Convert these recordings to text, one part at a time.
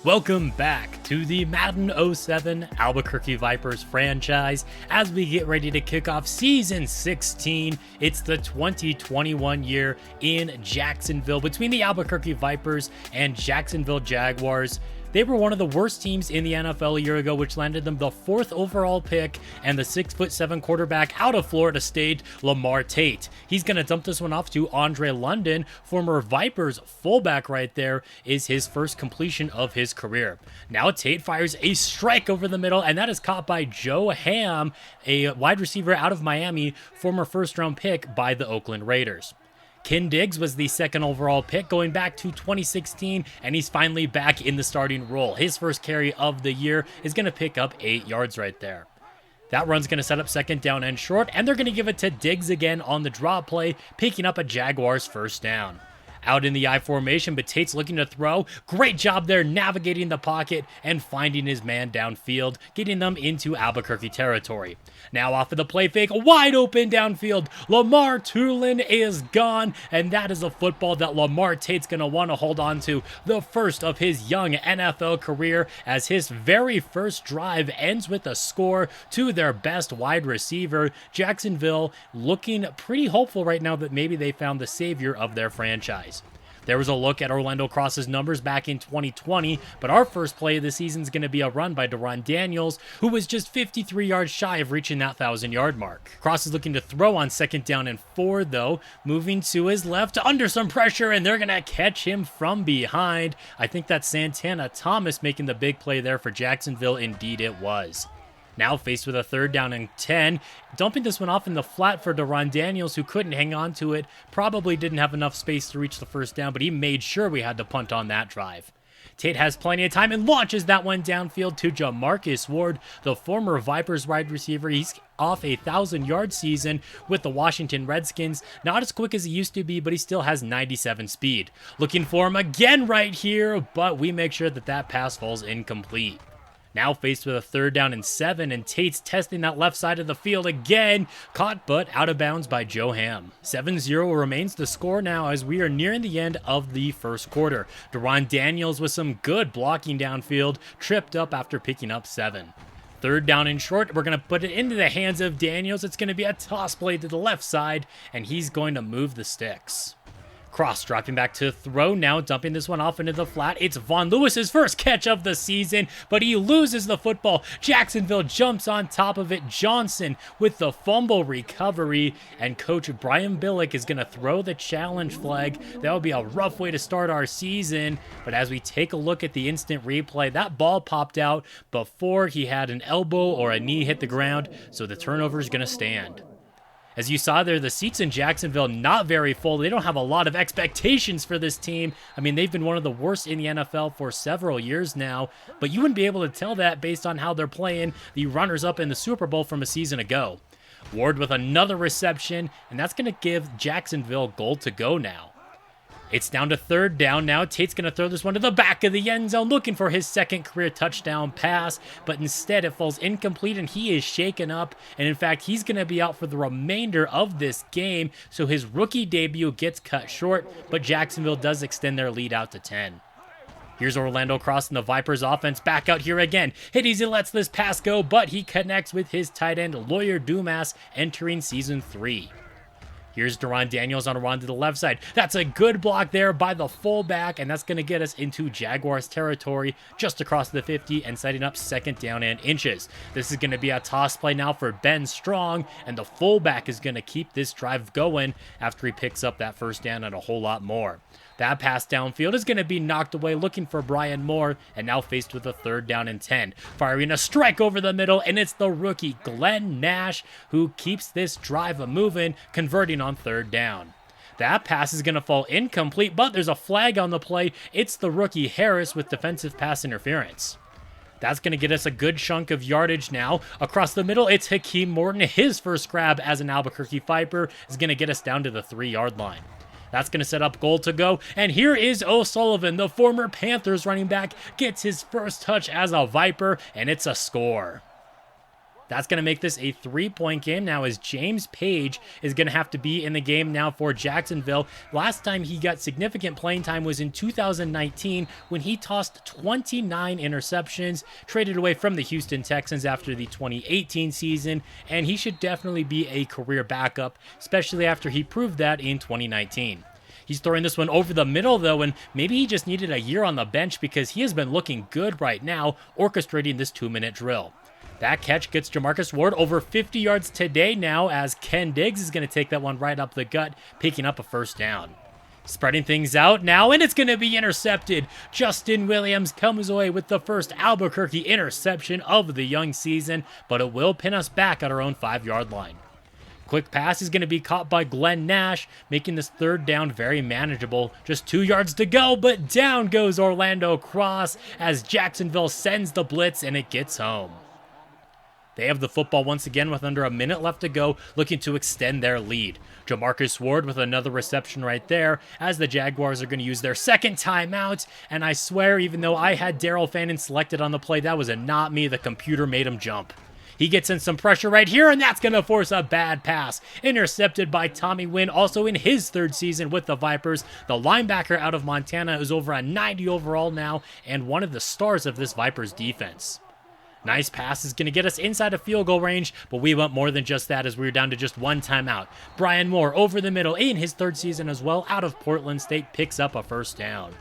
Welcome back to the Madden 07 Albuquerque Vipers franchise as we get ready to kick off Season 16. It's the 2021 year in Jacksonville between the Albuquerque Vipers and Jacksonville Jaguars. They were one of the worst teams in the NFL a year ago, which landed them the 4th overall pick and the 6'7" quarterback out of Florida State, Lamar Tate. He's going to dump this one off to Andre London, former Vipers fullback right there, is his first completion of his career. Now Tate fires a strike over the middle, and that is caught by Joe Ham, a wide receiver out of Miami, former first-round pick by the Oakland Raiders. Ken Diggs was the 2nd overall pick going back to 2016, and he's finally back in the starting role. His first carry of the year is going to pick up 8 yards right there. That run's going to set up 2nd down and short, and they're going to give it to Diggs again on the drop play, picking up a Jaguars first down. Out in the I formation, but Tate's looking to throw. Great job there navigating the pocket and finding his man downfield, getting them into Albuquerque territory. Now off of the play fake, wide open downfield. Lamar Tulin is gone, and that is a football that Lamar Tate's going to want to hold on to, the first of his young NFL career, as his very first drive ends with a score to their best wide receiver. Jacksonville looking pretty hopeful right now that maybe they found the savior of their franchise. There was a look at Orlando Cross's numbers back in 2020, but our first play of the season is going to be a run by Deron Daniels, who was just 53 yards shy of reaching that 1,000-yard mark. Cross is looking to throw on 2nd down and 4, though, moving to his left under some pressure, and they're going to catch him from behind. I think that's Santana Thomas making the big play there for Jacksonville. Indeed it was. Now faced with a 3rd down and 10, dumping this one off in the flat for Deron Daniels, who couldn't hang on to it, probably didn't have enough space to reach the first down, but he made sure we had to punt on that drive. Tate has plenty of time and launches that one downfield to Jamarcus Ward, the former Vipers wide receiver. He's off a 1,000-yard season with the Washington Redskins. Not as quick as he used to be, but he still has 97 speed. Looking for him again right here, but we make sure that that pass falls incomplete. Now faced with a 3rd down and 7, and Tate's testing that left side of the field again. Caught but out of bounds by Joe Ham. 7-0 remains the score now as we are nearing the end of the first quarter. Deron Daniels with some good blocking downfield, tripped up after picking up 7. 3rd down and short, we're going to put it into the hands of Daniels. It's going to be a toss play to the left side, and he's going to move the sticks. Cross dropping back to throw, now dumping this one off into the flat. It's Von Lewis's first catch of the season, but he loses the football. Jacksonville jumps on top of it. Johnson with the fumble recovery, and Coach Brian Billick is going to throw the challenge flag. That would be a rough way to start our season, but as we take a look at the instant replay, that ball popped out before he had an elbow or a knee hit the ground, so the turnover is going to stand. As you saw there, the seats in Jacksonville not very full. They don't have a lot of expectations for this team. I mean, they've been one of the worst in the NFL for several years now, but you wouldn't be able to tell that based on how they're playing the runners-up in the Super Bowl from a season ago. Ward with another reception, and that's going to give Jacksonville goal to go now. It's down to 3rd down now. Tate's going to throw this one to the back of the end zone, looking for his 2nd career touchdown pass, but instead it falls incomplete, and he is shaken up, and in fact, he's going to be out for the remainder of this game, so his rookie debut gets cut short, but Jacksonville does extend their lead out to 10. Here's Orlando Cross and the Vipers offense back out here again. Hit easy, lets this pass go, but he connects with his tight end, Lawyer Dumas, entering Season 3. Here's Deron Daniels on a run to the left side. That's a good block there by the fullback, and that's going to get us into Jaguars territory just across the 50 and setting up 2nd down and inches. This is going to be a toss play now for Ben Strong, and the fullback is going to keep this drive going after he picks up that first down and a whole lot more. That pass downfield is going to be knocked away, looking for Brian Moore, and now faced with a 3rd down and 10. Firing a strike over the middle, and it's the rookie Glenn Nash who keeps this drive moving, converting on 3rd down. That pass is going to fall incomplete, but there's a flag on the play. It's the rookie Harris with defensive pass interference. That's going to get us a good chunk of yardage now. Across the middle, it's Hakeem Morton. His first grab as an Albuquerque Viper is going to get us down to the 3-yard line. That's going to set up goal to go. And here is O'Sullivan, the former Panthers running back, gets his first touch as a Viper, and it's a score. That's going to make this a 3-point game now, as James Page is going to have to be in the game now for Jacksonville. Last time he got significant playing time was in 2019 when he tossed 29 interceptions, traded away from the Houston Texans after the 2018 season, and he should definitely be a career backup, especially after he proved that in 2019. He's throwing this one over the middle, though, and maybe he just needed a year on the bench because he has been looking good right now, orchestrating this 2-minute drill. That catch gets Jamarcus Ward over 50 yards today now, as Ken Diggs is going to take that one right up the gut, picking up a first down. Spreading things out now, and it's going to be intercepted. Justin Williams comes away with the first Albuquerque interception of the young season, but it will pin us back at our own 5-yard line. Quick pass is going to be caught by Glenn Nash, making this third down very manageable. Just 2 yards to go, but down goes Orlando Cross as Jacksonville sends the blitz, and it gets home. They have the football once again with under a minute left to go, looking to extend their lead. Jamarcus Ward with another reception right there, as the Jaguars are going to use their second timeout. And I swear, even though I had Daryl Fannin selected on the play, that was not me. The computer made him jump. He gets in some pressure right here, and that's going to force a bad pass. Intercepted by Tommy Wynn, also in his third season with the Vipers. The linebacker out of Montana is over a 90 overall now, and one of the stars of this Vipers defense. Nice pass is going to get us inside of field goal range, but we want more than just that as we're down to just one timeout. Brian Moore over the middle in his third season as well, out of Portland State, picks up a first down.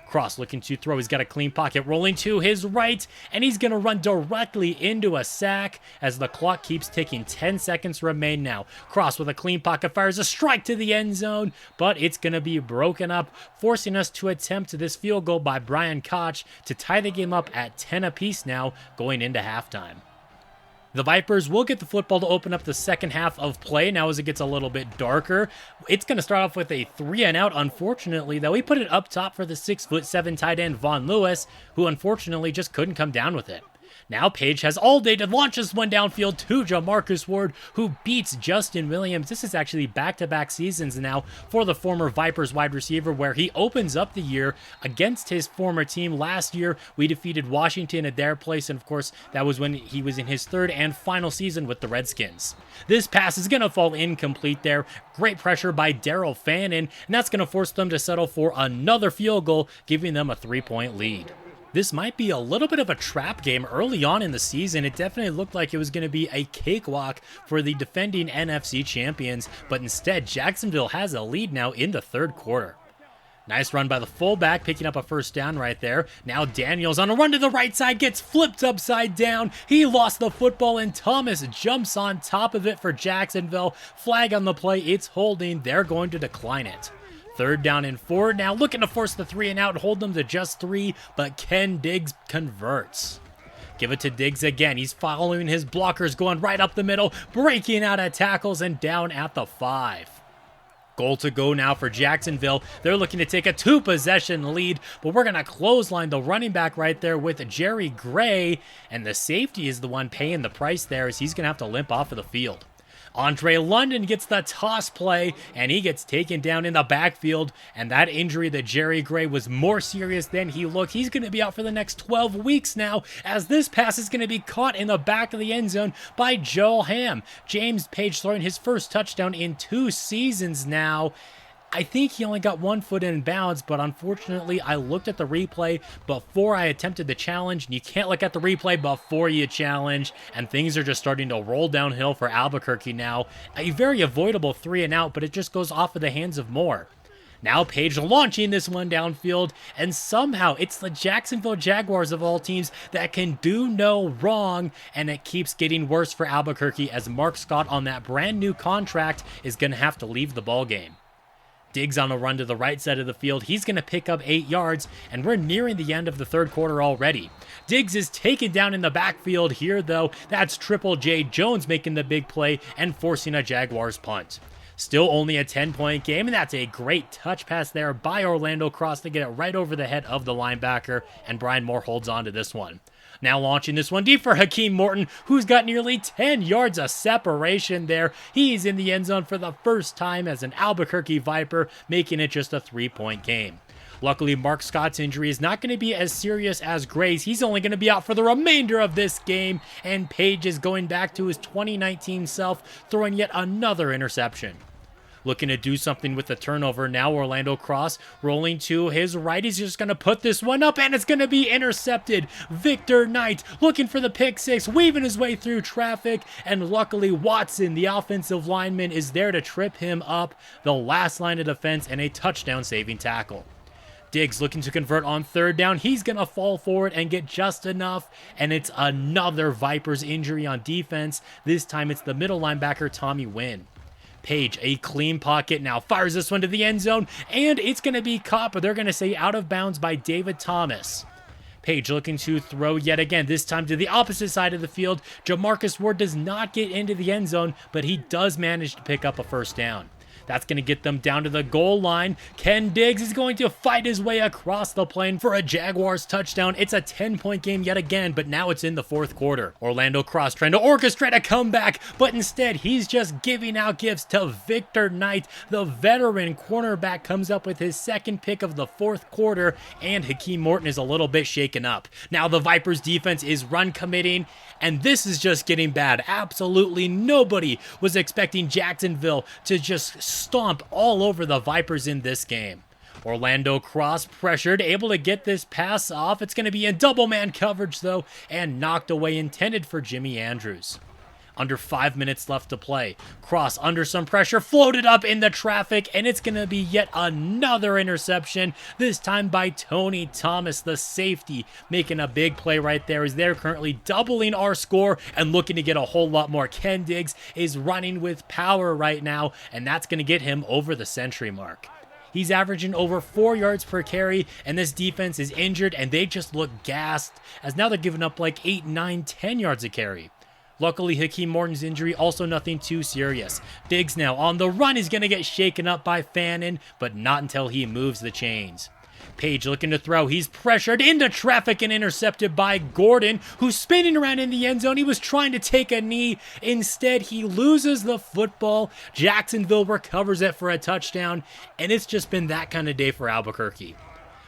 Cross looking to throw. He's got a clean pocket rolling to his right, and he's going to run directly into a sack as the clock keeps ticking. 10 seconds remain now. Cross with a clean pocket fires a strike to the end zone, but it's going to be broken up, forcing us to attempt this field goal by Brian Koch to tie the game up at 10 apiece now going into halftime. The Vipers will get the football to open up the second half of play now as it gets a little bit darker. It's going to start off with a 3-and-out, unfortunately, though. We put it up top for the 6'7" tight end Von Lewis, who unfortunately just couldn't come down with it. Now Page has all day to launch this one downfield to Jamarcus Ward, who beats Justin Williams. This is actually back-to-back seasons now for the former Vipers wide receiver, where he opens up the year against his former team. Last year, we defeated Washington at their place, and of course, that was when he was in his third and final season with the Redskins. This pass is going to fall incomplete there. Great pressure by Daryl Fannin, and that's going to force them to settle for another field goal, giving them a 3-point lead. This might be a little bit of a trap game early on in the season. It definitely looked like it was going to be a cakewalk for the defending NFC champions, but instead, Jacksonville has a lead now in the third quarter. Nice run by the fullback, picking up a first down right there. Now Daniels on a run to the right side, gets flipped upside down. He lost the football, and Thomas jumps on top of it for Jacksonville. Flag on the play, it's holding. They're going to decline it. 3rd down and 4. Now looking to force the 3-and-out, hold them to just 3, but Ken Diggs converts. Give it to Diggs again. He's following his blockers, going right up the middle, breaking out of tackles and down at the 5. Goal to go now for Jacksonville. They're looking to take a 2-possession lead, but we're going to clothesline the running back right there with Jerry Gray, and the safety is the one paying the price there as he's going to have to limp off of the field. Andre London gets the toss play, and he gets taken down in the backfield, and that injury that Jerry Gray was more serious than he looked. He's going to be out for the next 12 weeks now, as this pass is going to be caught in the back of the end zone by Joel Hamm. James Page throwing his first touchdown in 2 seasons now. I think he only got 1 foot in bounds, but unfortunately, I looked at the replay before I attempted the challenge, and you can't look at the replay before you challenge, and things are just starting to roll downhill for Albuquerque now. A very avoidable 3-and-out, but it just goes off of the hands of Moore. Now Page launching this one downfield, and somehow it's the Jacksonville Jaguars of all teams that can do no wrong, and it keeps getting worse for Albuquerque as Mark Scott on that brand new contract is going to have to leave the ballgame. Diggs on a run to the right side of the field. He's going to pick up 8 yards, and we're nearing the end of the third quarter already. Diggs is taken down in the backfield here, though. That's Triple J Jones making the big play and forcing a Jaguars punt. Still only a 10-point game, and that's a great touch pass there by Orlando Cross to get it right over the head of the linebacker, and Brian Moore holds on to this one. Now launching this one deep for Hakeem Morton, who's got nearly 10 yards of separation there. He's in the end zone for the first time as an Albuquerque Viper, making it just a 3-point game. Luckily, Mark Scott's injury is not going to be as serious as Gray's. He's only going to be out for the remainder of this game, and Page is going back to his 2019 self, throwing yet another interception. Looking to do something with the turnover now. Orlando Cross rolling to his right. He's just going to put this one up, and it's going to be intercepted. Victor Knight looking for the pick six, weaving his way through traffic, and luckily Watson, the offensive lineman, is there to trip him up. The last line of defense and a touchdown saving tackle. Diggs looking to convert on third down. He's going to fall forward and get just enough, and it's another Vipers injury on defense. This time it's the middle linebacker, Tommy Wynn. Page, a clean pocket now, fires this one to the end zone, and it's going to be caught, but they're going to say out of bounds by David Thomas. Page looking to throw yet again, this time to the opposite side of the field. Jamarcus Ward does not get into the end zone, but he does manage to pick up a first down. That's going to get them down to the goal line. Ken Diggs is going to fight his way across the plane for a Jaguars touchdown. It's a 10-point game yet again, but now it's in the fourth quarter. Orlando Cross trying to orchestrate a comeback, but instead he's just giving out gifts to Victor Knight. The veteran cornerback comes up with his second pick of the fourth quarter, and Hakeem Morton is a little bit shaken up. Now the Vipers defense is run committing, and this is just getting bad. Absolutely nobody was expecting Jacksonville to just stomp all over the Vipers in this game. Orlando Cross pressured, able to get this pass off. It's going to be in double man coverage though, and knocked away, intended for Jimmy Andrews. Under 5 minutes left to play. Cross under some pressure, floated up in the traffic, and it's going to be yet another interception, this time by Tony Thomas, the safety, making a big play right there as they're currently doubling our score and looking to get a whole lot more. Ken Diggs is running with power right now, and that's going to get him over the century mark. He's averaging over 4 yards per carry, and this defense is injured, and they just look gassed, as now they're giving up like 8, 9, 10 yards a carry. Luckily, Hakeem Morton's injury, also nothing too serious. Diggs now on the run. He's going to get shaken up by Fannin, but not until he moves the chains. Page looking to throw. He's pressured into traffic and intercepted by Gordon, who's spinning around in the end zone. He was trying to take a knee. Instead, he loses the football. Jacksonville recovers it for a touchdown, and it's just been that kind of day for Albuquerque.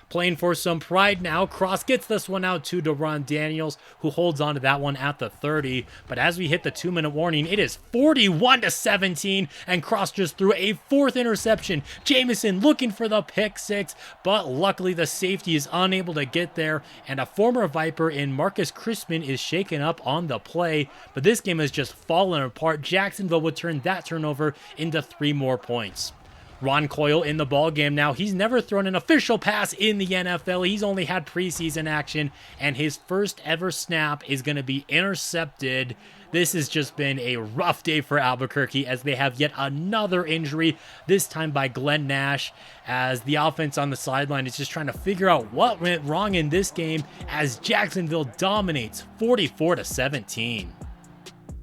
Playing for some pride now, Cross gets this one out to Deron Daniels, who holds on to that one at the 30. But as we hit the 2-minute warning, it is 41-17, and Cross just threw a fourth interception. Jamison looking for the pick six, but luckily the safety is unable to get there, and a former Viper in Marcus Crispin is shaken up on the play. But this game has just fallen apart. Jacksonville would turn that turnover into 3 more points. Ron Coyle in the ball game now. He's never thrown an official pass in the NFL. He's only had preseason action, and his first ever snap is going to be intercepted. This has just been a rough day for Albuquerque as they have yet another injury, this time by Glenn Nash, as the offense on the sideline is just trying to figure out what went wrong in this game as Jacksonville dominates 44-17.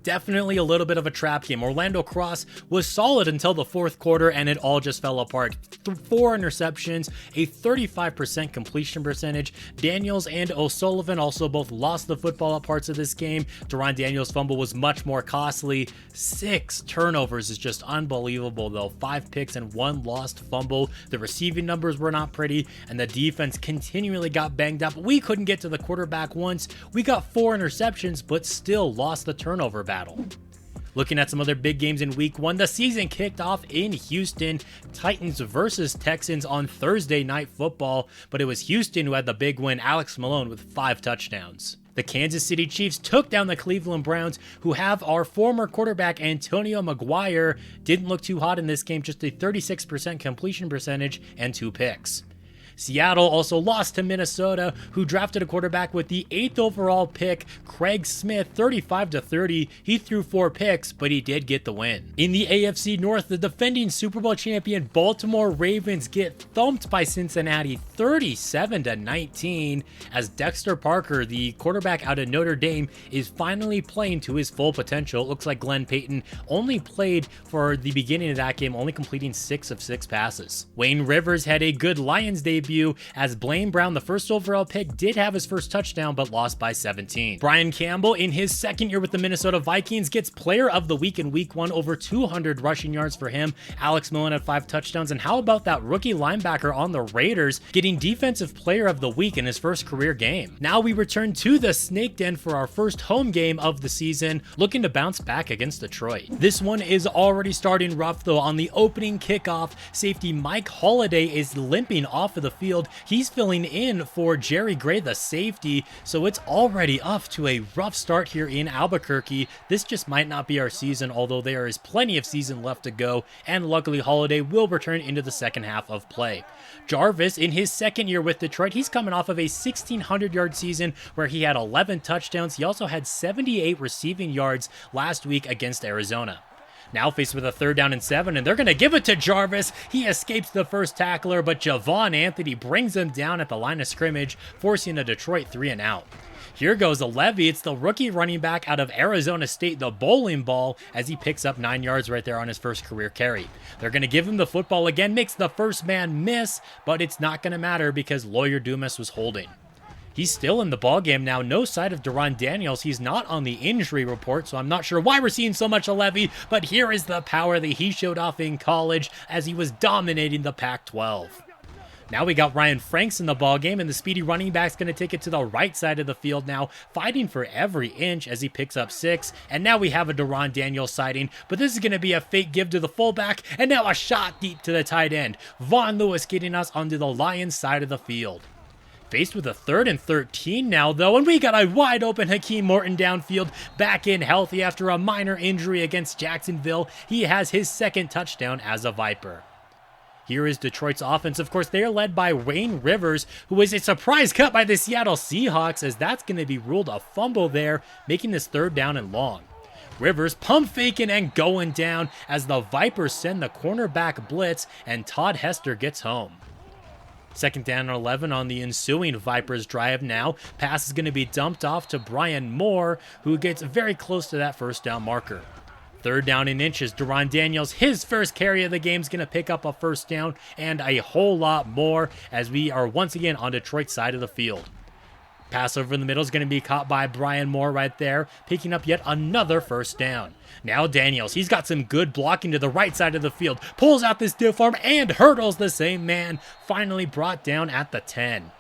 Definitely a little bit of a trap game. Orlando Cross was solid until the fourth quarter, and it all just fell apart. 4 interceptions, a 35% completion percentage. Daniels and O'Sullivan also both lost the football at parts of this game. Deron Daniels' fumble was much more costly. 6 turnovers is just unbelievable, though. 5 picks and 1 lost fumble. The receiving numbers were not pretty, and the defense continually got banged up. We couldn't get to the quarterback once. We got 4 interceptions, but still lost the turnover battle. Looking at some other big games in week 1, the season kicked off in Houston. Titans versus Texans on Thursday Night Football, but it was Houston who had the big win. Alex Malone with 5 touchdowns. The Kansas City Chiefs took down the Cleveland Browns, who have our former quarterback Antonio McGuire. Didn't look too hot in this game, just a 36% completion percentage and 2 picks. Seattle also lost to Minnesota, who drafted a quarterback with the 8th overall pick, Craig Smith, 35-30. He threw 4 picks, but he did get the win. In the AFC North, the defending Super Bowl champion Baltimore Ravens get thumped by Cincinnati 37-19, as Dexter Parker, the quarterback out of Notre Dame, is finally playing to his full potential. It looks like Glenn Payton only played for the beginning of that game, only completing 6 of 6 passes. Wayne Rivers had a good Lions debut debut, as Blaine Brown, the first overall pick, did have his first touchdown but lost by 17. Brian Campbell, in his second year with the Minnesota Vikings, gets Player of the Week in Week 1, over 200 rushing yards for him. Alex Millen had 5 touchdowns, and how about that rookie linebacker on the Raiders getting Defensive Player of the Week in his first career game? Now we return to the Snake Den for our first home game of the season, looking to bounce back against Detroit. This one is already starting rough though. On the opening kickoff, safety Mike Holliday is limping off of the field. He's filling in for Jerry Gray, the safety, so it's already off to a rough start here in Albuquerque. This just might not be our season, although there is plenty of season left to go, and luckily Holliday will return into the second half of play. Jarvis, in his second year with Detroit, he's coming off of a 1,600-yard season where he had 11 touchdowns. He also had 78 receiving yards last week against Arizona. Now faced with a 3rd down and 7, and they're going to give it to Jarvis. He escapes the first tackler, but Javon Anthony brings him down at the line of scrimmage, forcing a Detroit 3-and-out. Here goes a Levy. It's the rookie running back out of Arizona State, the bowling ball, as he picks up 9 yards right there on his first career carry. They're going to give him the football again, makes the first man miss, but it's not going to matter because Lawyer Dumas was holding. He's still in the ballgame now. No sight of Deron Daniels. He's not on the injury report, so I'm not sure why we're seeing so much of Levy, but here is the power that he showed off in college as he was dominating the Pac-12. Now we got Ryan Franks in the ballgame, and the speedy running back's going to take it to the right side of the field now, fighting for every inch as he picks up 6. And now we have a Deron Daniels sighting, but this is going to be a fake give to the fullback, and now a shot deep to the tight end. Vaughn Lewis getting us onto the Lions side of the field. Faced with a 3rd and 13 now, though, and we got a wide open Hakeem Morton downfield, back in healthy after a minor injury against Jacksonville. He has his 2nd touchdown as a Viper. Here is Detroit's offense. Of course, they are led by Wayne Rivers, who is a surprise cut by the Seattle Seahawks, as that's going to be ruled a fumble there, making this 3rd down and long. Rivers pump faking and going down as the Vipers send the cornerback blitz, and Todd Hester gets home. 2nd down and 11 on the ensuing Vipers drive now. Pass is going to be dumped off to Brian Moore, who gets very close to that 1st down marker. 3rd down in inches. Deron Daniels, his first carry of the game, is going to pick up a 1st down and a whole lot more as we are once again on Detroit's side of the field. Pass over in the middle is going to be caught by Brian Moore right there, picking up yet another 1st down. Now Daniels, he's got some good blocking to the right side of the field, pulls out this stiff arm and hurdles the same man, finally brought down at the 10.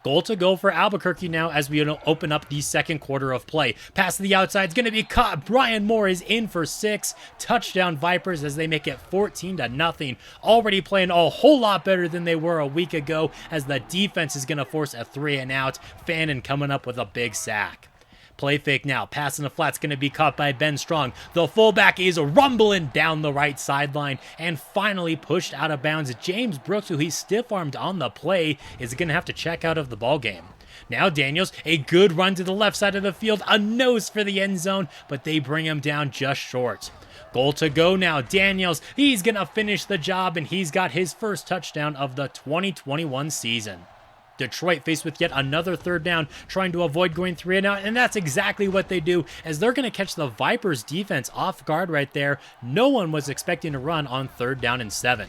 Goal to go for Albuquerque now as we open up the second quarter of play. Pass to the outside is going to be caught. Brian Moore is in for 6. Touchdown Vipers as they make it 14-0. Already playing a whole lot better than they were a week ago as the defense is going to force a 3-and-out. Fannin coming up with a big sack. Play fake now. Pass in the flat's going to be caught by Ben Strong. The fullback is rumbling down the right sideline and finally pushed out of bounds. James Brooks, who he stiff-armed on the play, is going to have to check out of the ballgame. Now Daniels, a good run to the left side of the field, a nose for the end zone, but they bring him down just short. Goal to go now. Daniels, he's going to finish the job, and he's got his first touchdown of the 2021 season. Detroit faced with yet another 3rd down, trying to avoid going 3-and-out, and that's exactly what they do, as they're going to catch the Vipers defense off guard right there. No one was expecting to run on 3rd down and 7.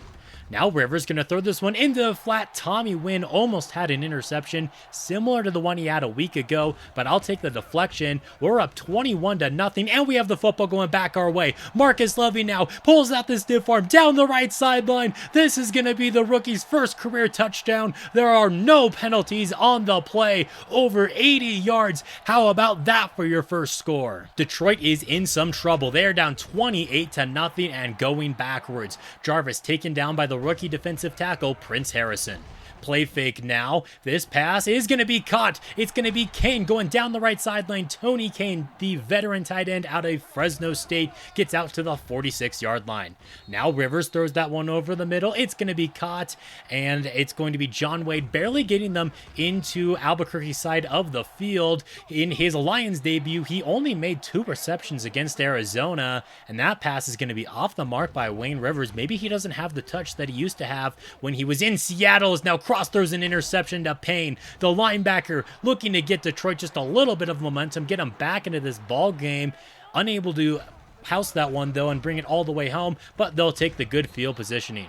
Now Rivers going to throw this one into the flat. Tommy Wynn almost had an interception, similar to the one he had a week ago, but I'll take the deflection. We're up 21-0, and we have the football going back our way. Marcus Levy now pulls out the stiff arm down the right sideline. This is going to be the rookie's first career touchdown. There are no penalties on the play. Over 80 yards. How about that for your first score? Detroit is in some trouble. They are down 28-0 and going backwards. Jarvis taken down by the rookie defensive tackle, Prince Harrison. Play fake now. This pass is going to be caught. It's going to be Kane going down the right sideline. Tony Kane, the veteran tight end out of Fresno State, gets out to the 46-yard line. Now Rivers throws that one over the middle. It's going to be caught, and it's going to be John Wade barely getting them into Albuquerque's side of the field. In his Lions debut, he only made 2 receptions against Arizona, and that pass is going to be off the mark by Wayne Rivers. Maybe he doesn't have the touch that he used to have when he was in Seattle. Is now cross throws an interception to Payne. The linebacker looking to get Detroit just a little bit of momentum, get them back into this ball game. Unable to house that one though and bring it all the way home, but they'll take the good field positioning.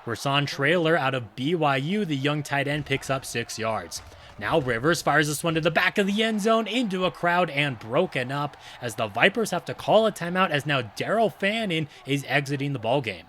Rasan Trailer out of BYU, the young tight end, picks up 6 yards. Now Rivers fires this one to the back of the end zone into a crowd and broken up as the Vipers have to call a timeout as now Daryl Fannin is exiting the ballgame.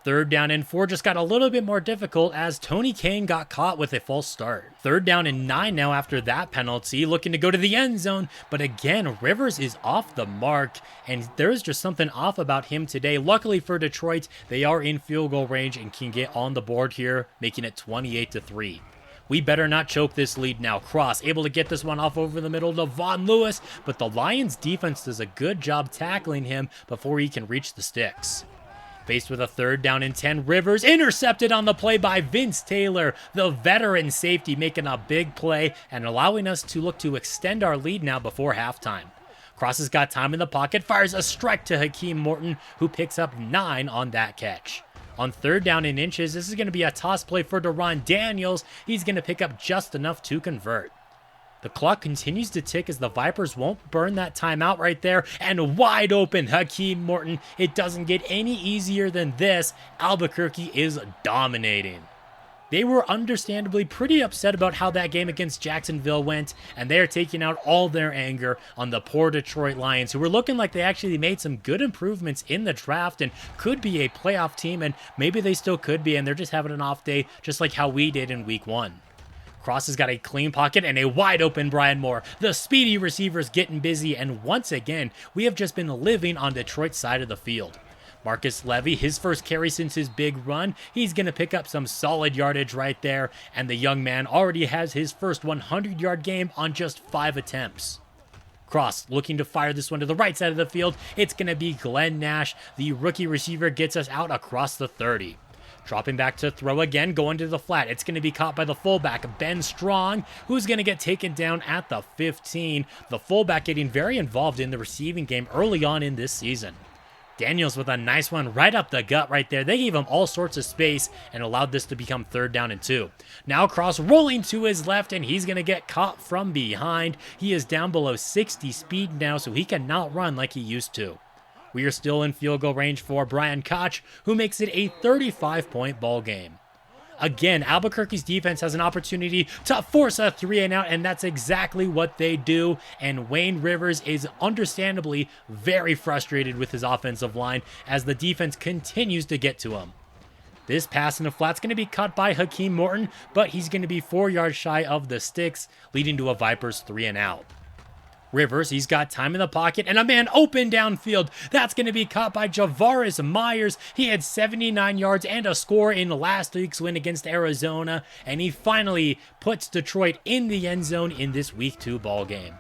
3rd down and 4 just got a little bit more difficult as Tony Kane got caught with a false start. 3rd down and 9 now after that penalty, looking to go to the end zone, but again, Rivers is off the mark, and there's just something off about him today. Luckily for Detroit, they are in field goal range and can get on the board here, making it 28-3. We better not choke this lead now. Cross able to get this one off over the middle to Von Lewis, but the Lions defense does a good job tackling him before he can reach the sticks. Faced with a 3rd down and 10, Rivers intercepted on the play by Vince Taylor, the veteran safety, making a big play and allowing us to look to extend our lead now before halftime. Cross has got time in the pocket, fires a strike to Hakeem Morton, who picks up 9 on that catch. On 3rd down and inches, this is going to be a toss play for Deron Daniels. He's going to pick up just enough to convert. The clock continues to tick as the Vipers won't burn that timeout right there. And wide open, Hakeem Morton. It doesn't get any easier than this. Albuquerque is dominating. They were understandably pretty upset about how that game against Jacksonville went, and they are taking out all their anger on the poor Detroit Lions, who were looking like they actually made some good improvements in the draft and could be a playoff team, and maybe they still could be, and they're just having an off day, just like how we did in week 1. Cross has got a clean pocket and a wide open Brian Moore. The speedy receiver's getting busy, and once again, we have just been living on Detroit's side of the field. Marcus Levy, his first carry since his big run, he's going to pick up some solid yardage right there, and the young man already has his first 100-yard game on just 5 attempts. Cross looking to fire this one to the right side of the field. It's going to be Glenn Nash. The rookie receiver gets us out across the 30. Dropping back to throw again, going to the flat. It's going to be caught by the fullback, Ben Strong, who's going to get taken down at the 15. The fullback getting very involved in the receiving game early on in this season. Daniels with a nice one right up the gut right there. They gave him all sorts of space and allowed this to become 3rd down and 2. Now Cross rolling to his left, and he's going to get caught from behind. He is down below 60 speed now, so he cannot run like he used to. We are still in field goal range for Brian Koch, who makes it a 35-point ball game. Again, Albuquerque's defense has an opportunity to force a 3-and-out, and that's exactly what they do. And Wayne Rivers is understandably very frustrated with his offensive line as the defense continues to get to him. This pass in the flat's going to be cut by Hakeem Morton, but he's going to be 4 yards shy of the sticks, leading to a Vipers 3-and-out. Rivers, he's got time in the pocket, and a man open downfield. That's going to be caught by Javaris Myers. He had 79 yards and a score in last week's win against Arizona, and he finally puts Detroit in the end zone in this Week 2 ball game.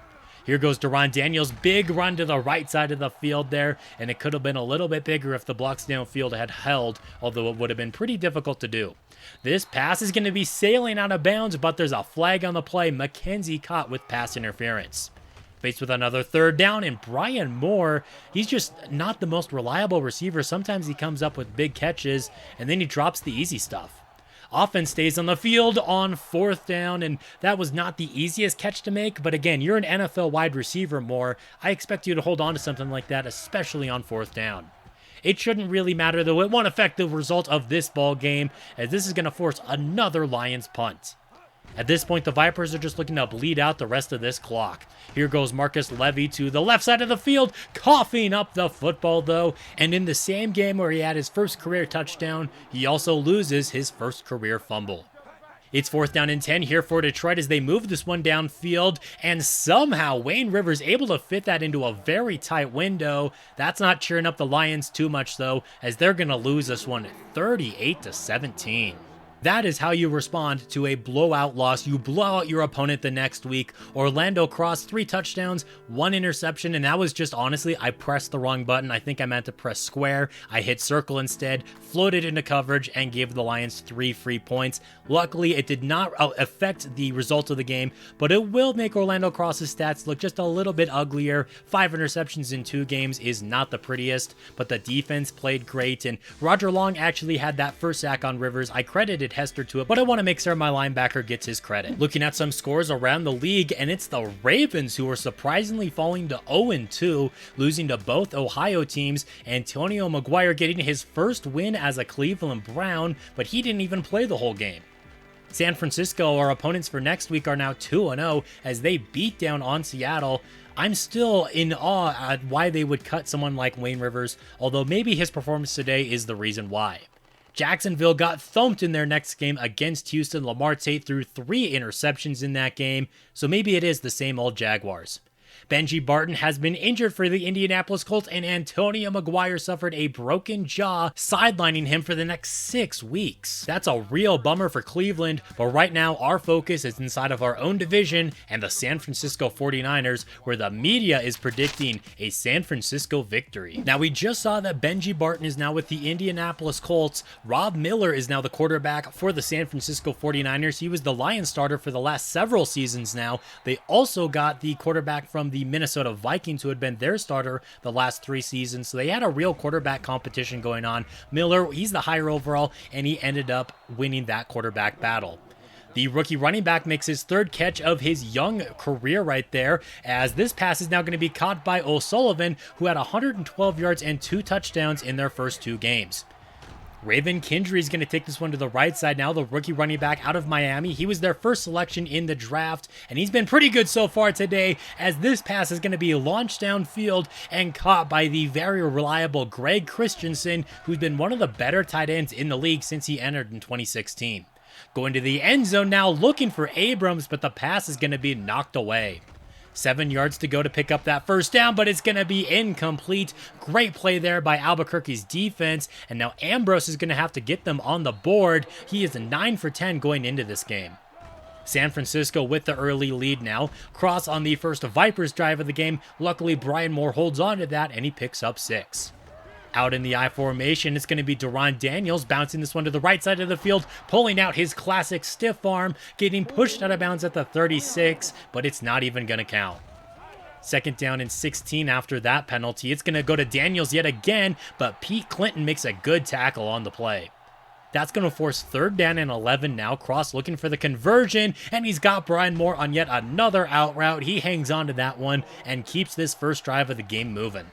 Here goes Deron Daniels, big run to the right side of the field there, and it could have been a little bit bigger if the blocks downfield had held, although it would have been pretty difficult to do. This pass is going to be sailing out of bounds, but there's a flag on the play. McKenzie caught with pass interference. Faced with another 3rd down, and Brian Moore, he's just not the most reliable receiver. Sometimes he comes up with big catches, and then he drops the easy stuff. Offense stays on the field on 4th down, and that was not the easiest catch to make, but again, you're an NFL wide receiver, Moore. I expect you to hold on to something like that, especially on 4th down. It shouldn't really matter, though. It won't affect the result of this ball game, as this is going to force another Lions punt. At this point, the Vipers are just looking to bleed out the rest of this clock. Here goes Marcus Levy to the left side of the field, coughing up the football, though. And in the same game where he had his first career touchdown, he also loses his first career fumble. It's 4th down and 10 here for Detroit as they move this one downfield, and somehow Wayne Rivers able to fit that into a very tight window. That's not cheering up the Lions too much, though, as they're going to lose this one 38-17. That is how you respond to a blowout loss. You blow out your opponent the next week. Orlando Cross, 3 touchdowns, 1 interception, and that was just honestly, I pressed the wrong button. I think I meant to press square. I hit circle instead, floated into coverage, and gave the Lions 3 free points. Luckily, it did not affect the result of the game, but it will make Orlando Cross's stats look just a little bit uglier. 5 interceptions in 2 games is not the prettiest, but the defense played great, and Roger Long actually had that first sack on Rivers. I credited added Hester to it, but I want to make sure my linebacker gets his credit. Looking at some scores around the league, and it's the Ravens who are surprisingly falling to 0-2, losing to both Ohio teams. Antonio McGuire getting his first win as a Cleveland Brown, but he didn't even play the whole game. San Francisco, our opponents for next week, are now 2-0 as they beat down on Seattle. I'm still in awe at why they would cut someone like Wayne Rivers, although maybe his performance today is the reason why. Jacksonville got thumped in their next game against Houston. Lamar Tate threw 3 interceptions in that game, so maybe it is the same old Jaguars. Benji Barton has been injured for the Indianapolis Colts, and Antonio McGuire suffered a broken jaw, sidelining him for the next 6 weeks. That's a real bummer for Cleveland, but right now our focus is inside of our own division and the San Francisco 49ers, where the media is predicting a San Francisco victory. Now, we just saw that Benji Barton is now with the Indianapolis Colts. Rob Miller is now the quarterback for the San Francisco 49ers. He was the Lions starter for the last several seasons now. They also got the quarterback from the Minnesota Vikings, who had been their starter the last 3 seasons. So they had a real quarterback competition going on. Miller, he's the higher overall, and he ended up winning that quarterback battle. The rookie running back makes his 3rd catch of his young career right there, as this pass is now going to be caught by O'Sullivan, who had 112 yards and 2 touchdowns in their first 2 games. Raven Kindry is going to take this one to the right side now, the rookie running back out of Miami. He was their first selection in the draft, and he's been pretty good so far today, as this pass is going to be launched downfield and caught by the very reliable Greg Christensen, who's been one of the better tight ends in the league since he entered in 2016. Going to the end zone now, looking for Abrams, but the pass is going to be knocked away. 7 yards to go to pick up that first down, but it's going to be incomplete. Great play there by Albuquerque's defense, and now Ambrose is going to have to get them on the board. He is 9 for 10 going into this game. San Francisco with the early lead now. Cross on the first Vipers drive of the game. Luckily, Brian Moore holds on to that, and he picks up 6. Out in the I formation, it's going to be Deron Daniels bouncing this one to the right side of the field, pulling out his classic stiff arm, getting pushed out of bounds at the 36, but it's not even going to count. 2nd down and 16 after that penalty. It's going to go to Daniels yet again, but Pete Clinton makes a good tackle on the play. That's going to force 3rd down and 11 now. Cross looking for the conversion, and he's got Brian Moore on yet another out route. He hangs on to that one and keeps this first drive of the game moving.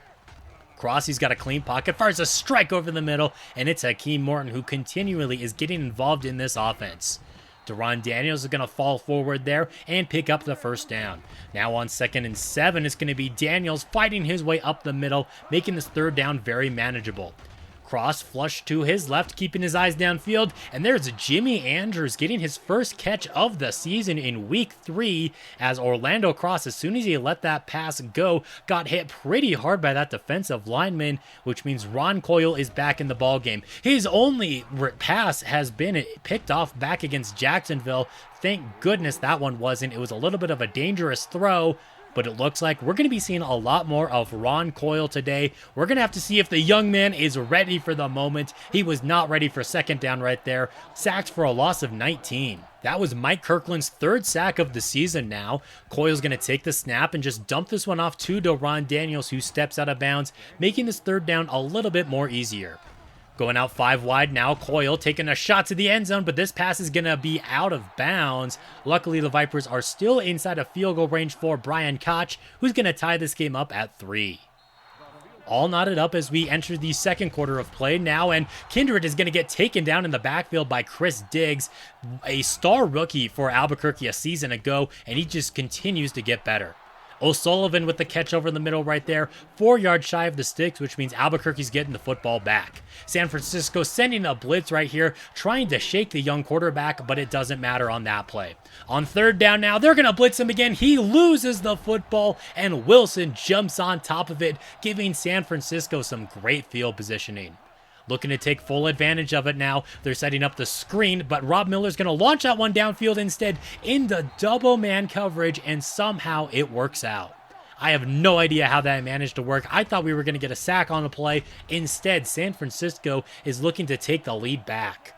Cross, he's got a clean pocket, fires a strike over the middle, and it's Hakeem Morton who continually is getting involved in this offense. Deron Daniels is going to fall forward there and pick up the first down. Now on 2nd and 7, it's going to be Daniels fighting his way up the middle, making this 3rd down very manageable. Cross flush to his left, keeping his eyes downfield, and there's Jimmy Andrews getting his first catch of the season in week 3, as Orlando Cross, as soon as he let that pass go, got hit pretty hard by that defensive lineman, which means Ron Coyle is back in the ballgame. His only pass has been picked off back against Jacksonville. Thank goodness that one wasn't. It was a little bit of a dangerous throw, but it looks like we're going to be seeing a lot more of Ron Coyle today. We're going to have to see if the young man is ready for the moment. He was not ready for 2nd down right there. Sacked for a loss of 19. That was Mike Kirkland's 3rd sack of the season now. Coyle's going to take the snap and just dump this one off to Deron Daniels, who steps out of bounds, making this 3rd down a little bit more easier. Going out 5 wide now, Coyle taking a shot to the end zone, but this pass is going to be out of bounds. Luckily, the Vipers are still inside of field goal range for Brian Koch, who's going to tie this game up at 3. All knotted up as we enter the 2nd quarter of play now, and Kindred is going to get taken down in the backfield by Chris Diggs, a star rookie for Albuquerque a season ago, and he just continues to get better. O'Sullivan with the catch over the middle right there, 4 yards shy of the sticks, which means Albuquerque's getting the football back. San Francisco sending a blitz right here, trying to shake the young quarterback, but it doesn't matter on that play. On 3rd down now, they're going to blitz him again. He loses the football, and Wilson jumps on top of it, giving San Francisco some great field positioning. Looking to take full advantage of it now. They're setting up the screen, but Rob Miller's going to launch that one downfield instead in the double man coverage, and somehow it works out. I have no idea how that managed to work. I thought we were going to get a sack on the play. Instead, San Francisco is looking to take the lead back.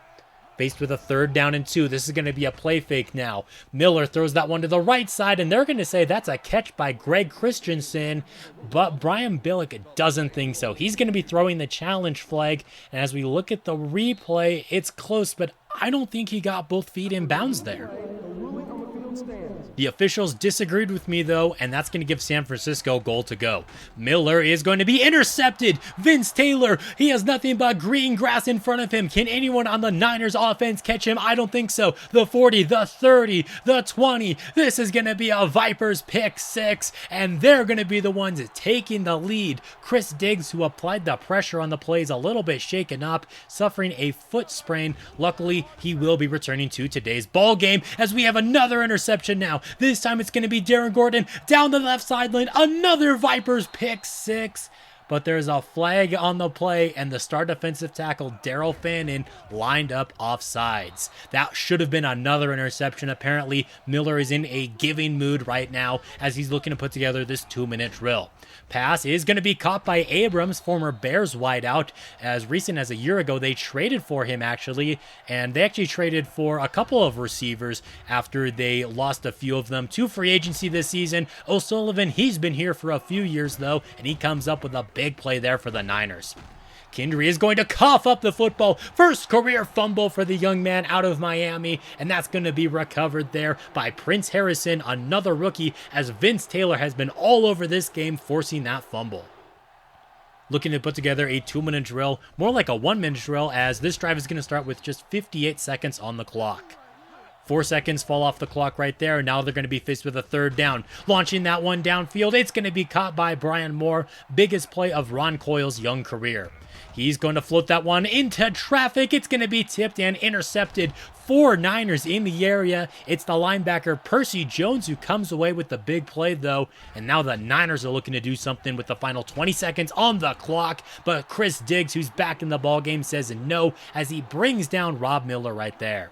Faced with a 3rd down and 2, this is going to be a play fake now. Miller throws that one to the right side, and they're going to say that's a catch by Greg Christensen, but Brian Billick doesn't think so. He's going to be throwing the challenge flag, and as we look at the replay, it's close, but I don't think he got both feet in bounds there. The officials disagreed with me though, and that's going to give San Francisco goal to go. Miller is going to be intercepted. Vince Taylor, he has nothing but green grass in front of him. Can anyone on the Niners offense catch him? I don't think so. The 40, the 30, the 20. This is going to be a Vipers pick 6, and they're going to be the ones taking the lead. Chris Diggs, who applied the pressure on the play, is a little bit shaken up, suffering a foot sprain. Luckily, he will be returning to today's ball game as we have another interception now. This time it's going to be Darren Gordon down the left sideline. Another Vipers pick 6. But there's a flag on the play, and the star defensive tackle, Daryl Fannin, lined up offsides. That should have been another interception. Apparently, Miller is in a giving mood right now as he's looking to put together this 2-minute drill. Pass is going to be caught by Abrams, former Bears wideout. As recent as a year ago, they traded for him, actually, and they actually traded for a couple of receivers after they lost a few of them to free agency this season. O'Sullivan, he's been here for a few years, though, and he comes up with a big play there for the Niners. Kindry is going to cough up the football. First career fumble for the young man out of Miami, and that's going to be recovered there by Prince Harrison, another rookie, as Vince Taylor has been all over this game, forcing that fumble. Looking to put together a 2-minute drill, more like a 1-minute drill, as this drive is going to start with just 58 seconds on the clock. 4 seconds fall off the clock right there, and now they're going to be faced with a third down. Launching that one downfield, it's going to be caught by Brian Moore. Biggest play of Ron Coyle's young career. He's going to float that one into traffic. It's going to be tipped and intercepted. 4 Niners in the area. It's the linebacker Percy Jones who comes away with the big play though. And now the Niners are looking to do something with the final 20 seconds on the clock. But Chris Diggs, who's back in the ballgame, says no as he brings down Rob Miller right there.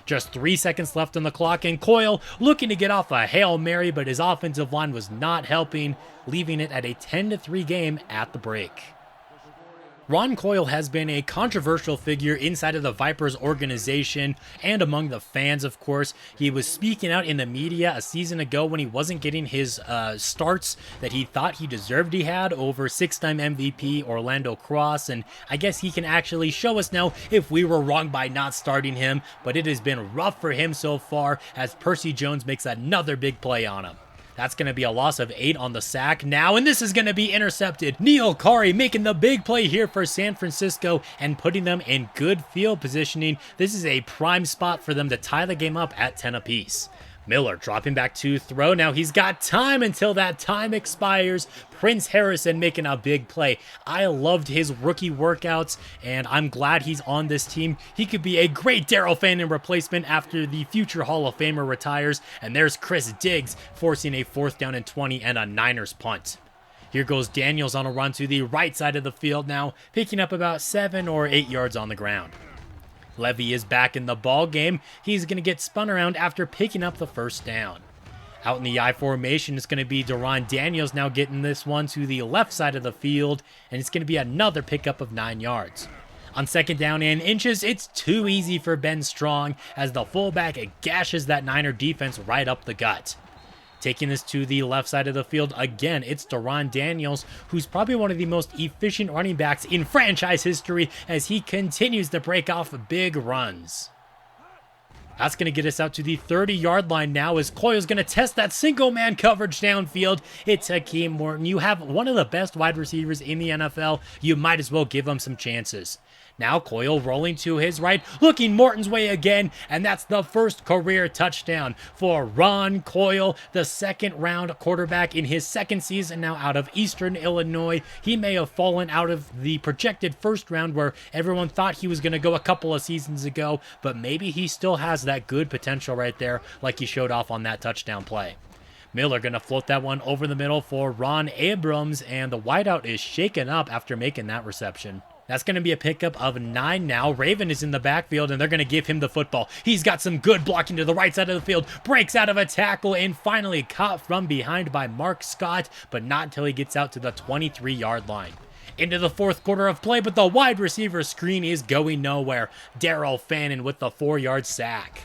Just 3 seconds left on the clock, and Coyle looking to get off a Hail Mary, but his offensive line was not helping, leaving it at a 10-3 game at the break. Ron Coyle has been a controversial figure inside of the Vipers organization and among the fans, of course. He was speaking out in the media a season ago when he wasn't getting his starts that he thought he deserved he had over 6-time MVP Orlando Cross, and I guess he can actually show us now if we were wrong by not starting him, but it has been rough for him so far as Percy Jones makes another big play on him. That's going to be a loss of 8 on the sack now, and this is going to be intercepted. Neil Kari making the big play here for San Francisco and putting them in good field positioning. This is a prime spot for them to tie the game up at 10 apiece. Miller dropping back to throw. Now he's got time until that time expires. Prince Harrison making a big play. I loved his rookie workouts, and I'm glad he's on this team. He could be a great Daryl Fannin replacement after the future Hall of Famer retires. And there's Chris Diggs forcing a 4th down and 20 and a Niners punt. Here goes Daniels on a run to the right side of the field now, picking up about 7 or 8 yards on the ground. Levy is back in the ball game. He's going to get spun around after picking up the 1st down. Out in the I formation, it's going to be Deron Daniels now getting this one to the left side of the field, and it's going to be another pickup of 9 yards. On 2nd down and inches, it's too easy for Ben Strong as the fullback gashes that Niner defense right up the gut. Taking this to the left side of the field again, it's Deron Daniels, who's probably one of the most efficient running backs in franchise history as he continues to break off big runs. That's going to get us out to the 30-yard line now as Coyle's going to test that single-man coverage downfield. It's Hakeem Morton. You have one of the best wide receivers in the NFL. You might as well give him some chances. Now Coyle rolling to his right, looking Morton's way again, and that's the first career touchdown for Ron Coyle, the 2nd-round quarterback in his 2nd season now out of Eastern Illinois. He may have fallen out of the projected 1st round where everyone thought he was going to go a couple of seasons ago, but maybe he still has that good potential right there like he showed off on that touchdown play. Miller going to float that one over the middle for Ron Abrams, and the wideout is shaken up after making that reception. That's going to be a pickup of 9 now. Raven is in the backfield, and they're going to give him the football. He's got some good blocking to the right side of the field, breaks out of a tackle, and finally caught from behind by Mark Scott, but not until he gets out to the 23-yard line. Into the 4th quarter of play, but the wide receiver screen is going nowhere. Daryl Fannin with the 4-yard sack.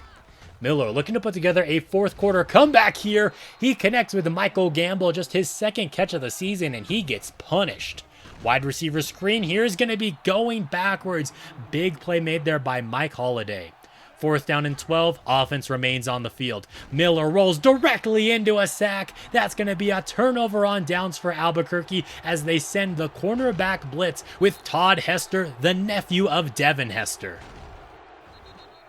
Miller looking to put together a 4th quarter comeback here. He connects with Michael Gamble, just his 2nd catch of the season, and he gets punished. Wide receiver screen here is going to be going backwards. Big play made there by Mike Holliday. 4th down and 12, offense remains on the field. Miller rolls directly into a sack. That's going to be a turnover on downs for Albuquerque as they send the cornerback blitz with Todd Hester, the nephew of Devin Hester.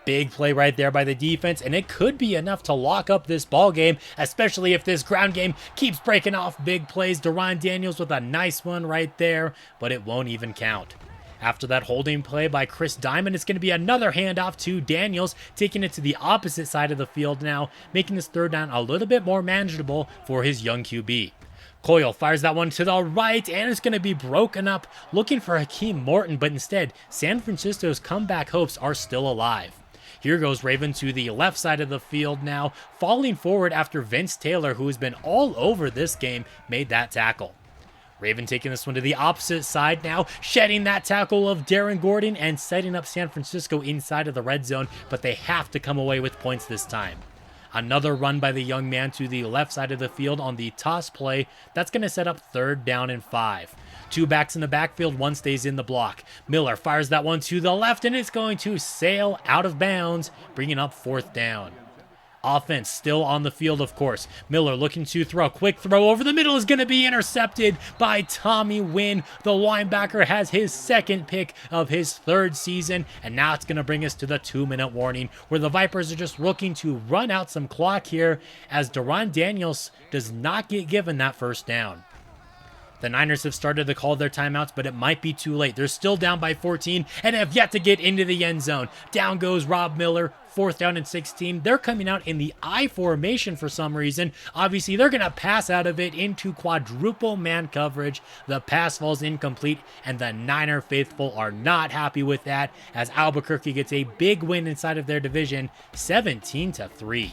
Big play right there by the defense, and it could be enough to lock up this ball game, especially if this ground game keeps breaking off big plays. Deron Daniels with a nice one right there, but it won't even count. After that holding play by Chris Diamond, it's going to be another handoff to Daniels, taking it to the opposite side of the field now, making this 3rd down a little bit more manageable for his young QB. Coyle fires that one to the right, and it's going to be broken up, looking for Hakeem Morton, but instead, San Francisco's comeback hopes are still alive. Here goes Raven to the left side of the field now, falling forward after Vince Taylor, who has been all over this game, made that tackle. Raven taking this one to the opposite side now, shedding that tackle of Darren Gordon and setting up San Francisco inside of the red zone, but they have to come away with points this time. Another run by the young man to the left side of the field on the toss play. That's going to set up 3rd down and 5. 2 backs in the backfield, 1 stays in the block. Miller fires that one to the left, and it's going to sail out of bounds, bringing up 4th down. Offense still on the field, of course. Miller looking to throw. Quick throw over the middle is going to be intercepted by Tommy Wynn. The linebacker has his 2nd pick of his 3rd season, and now it's going to bring us to the 2-minute warning, where the Vipers are just looking to run out some clock here, as Deron Daniels does not get given that 1st down. The Niners have started to call their timeouts, but it might be too late. They're still down by 14 and have yet to get into the end zone. Down goes Rob Miller, 4th down and 16. They're coming out in the I formation for some reason. Obviously, they're going to pass out of it into quadruple man coverage. The pass falls incomplete, and the Niner faithful are not happy with that, as Albuquerque gets a big win inside of their division, 17-3.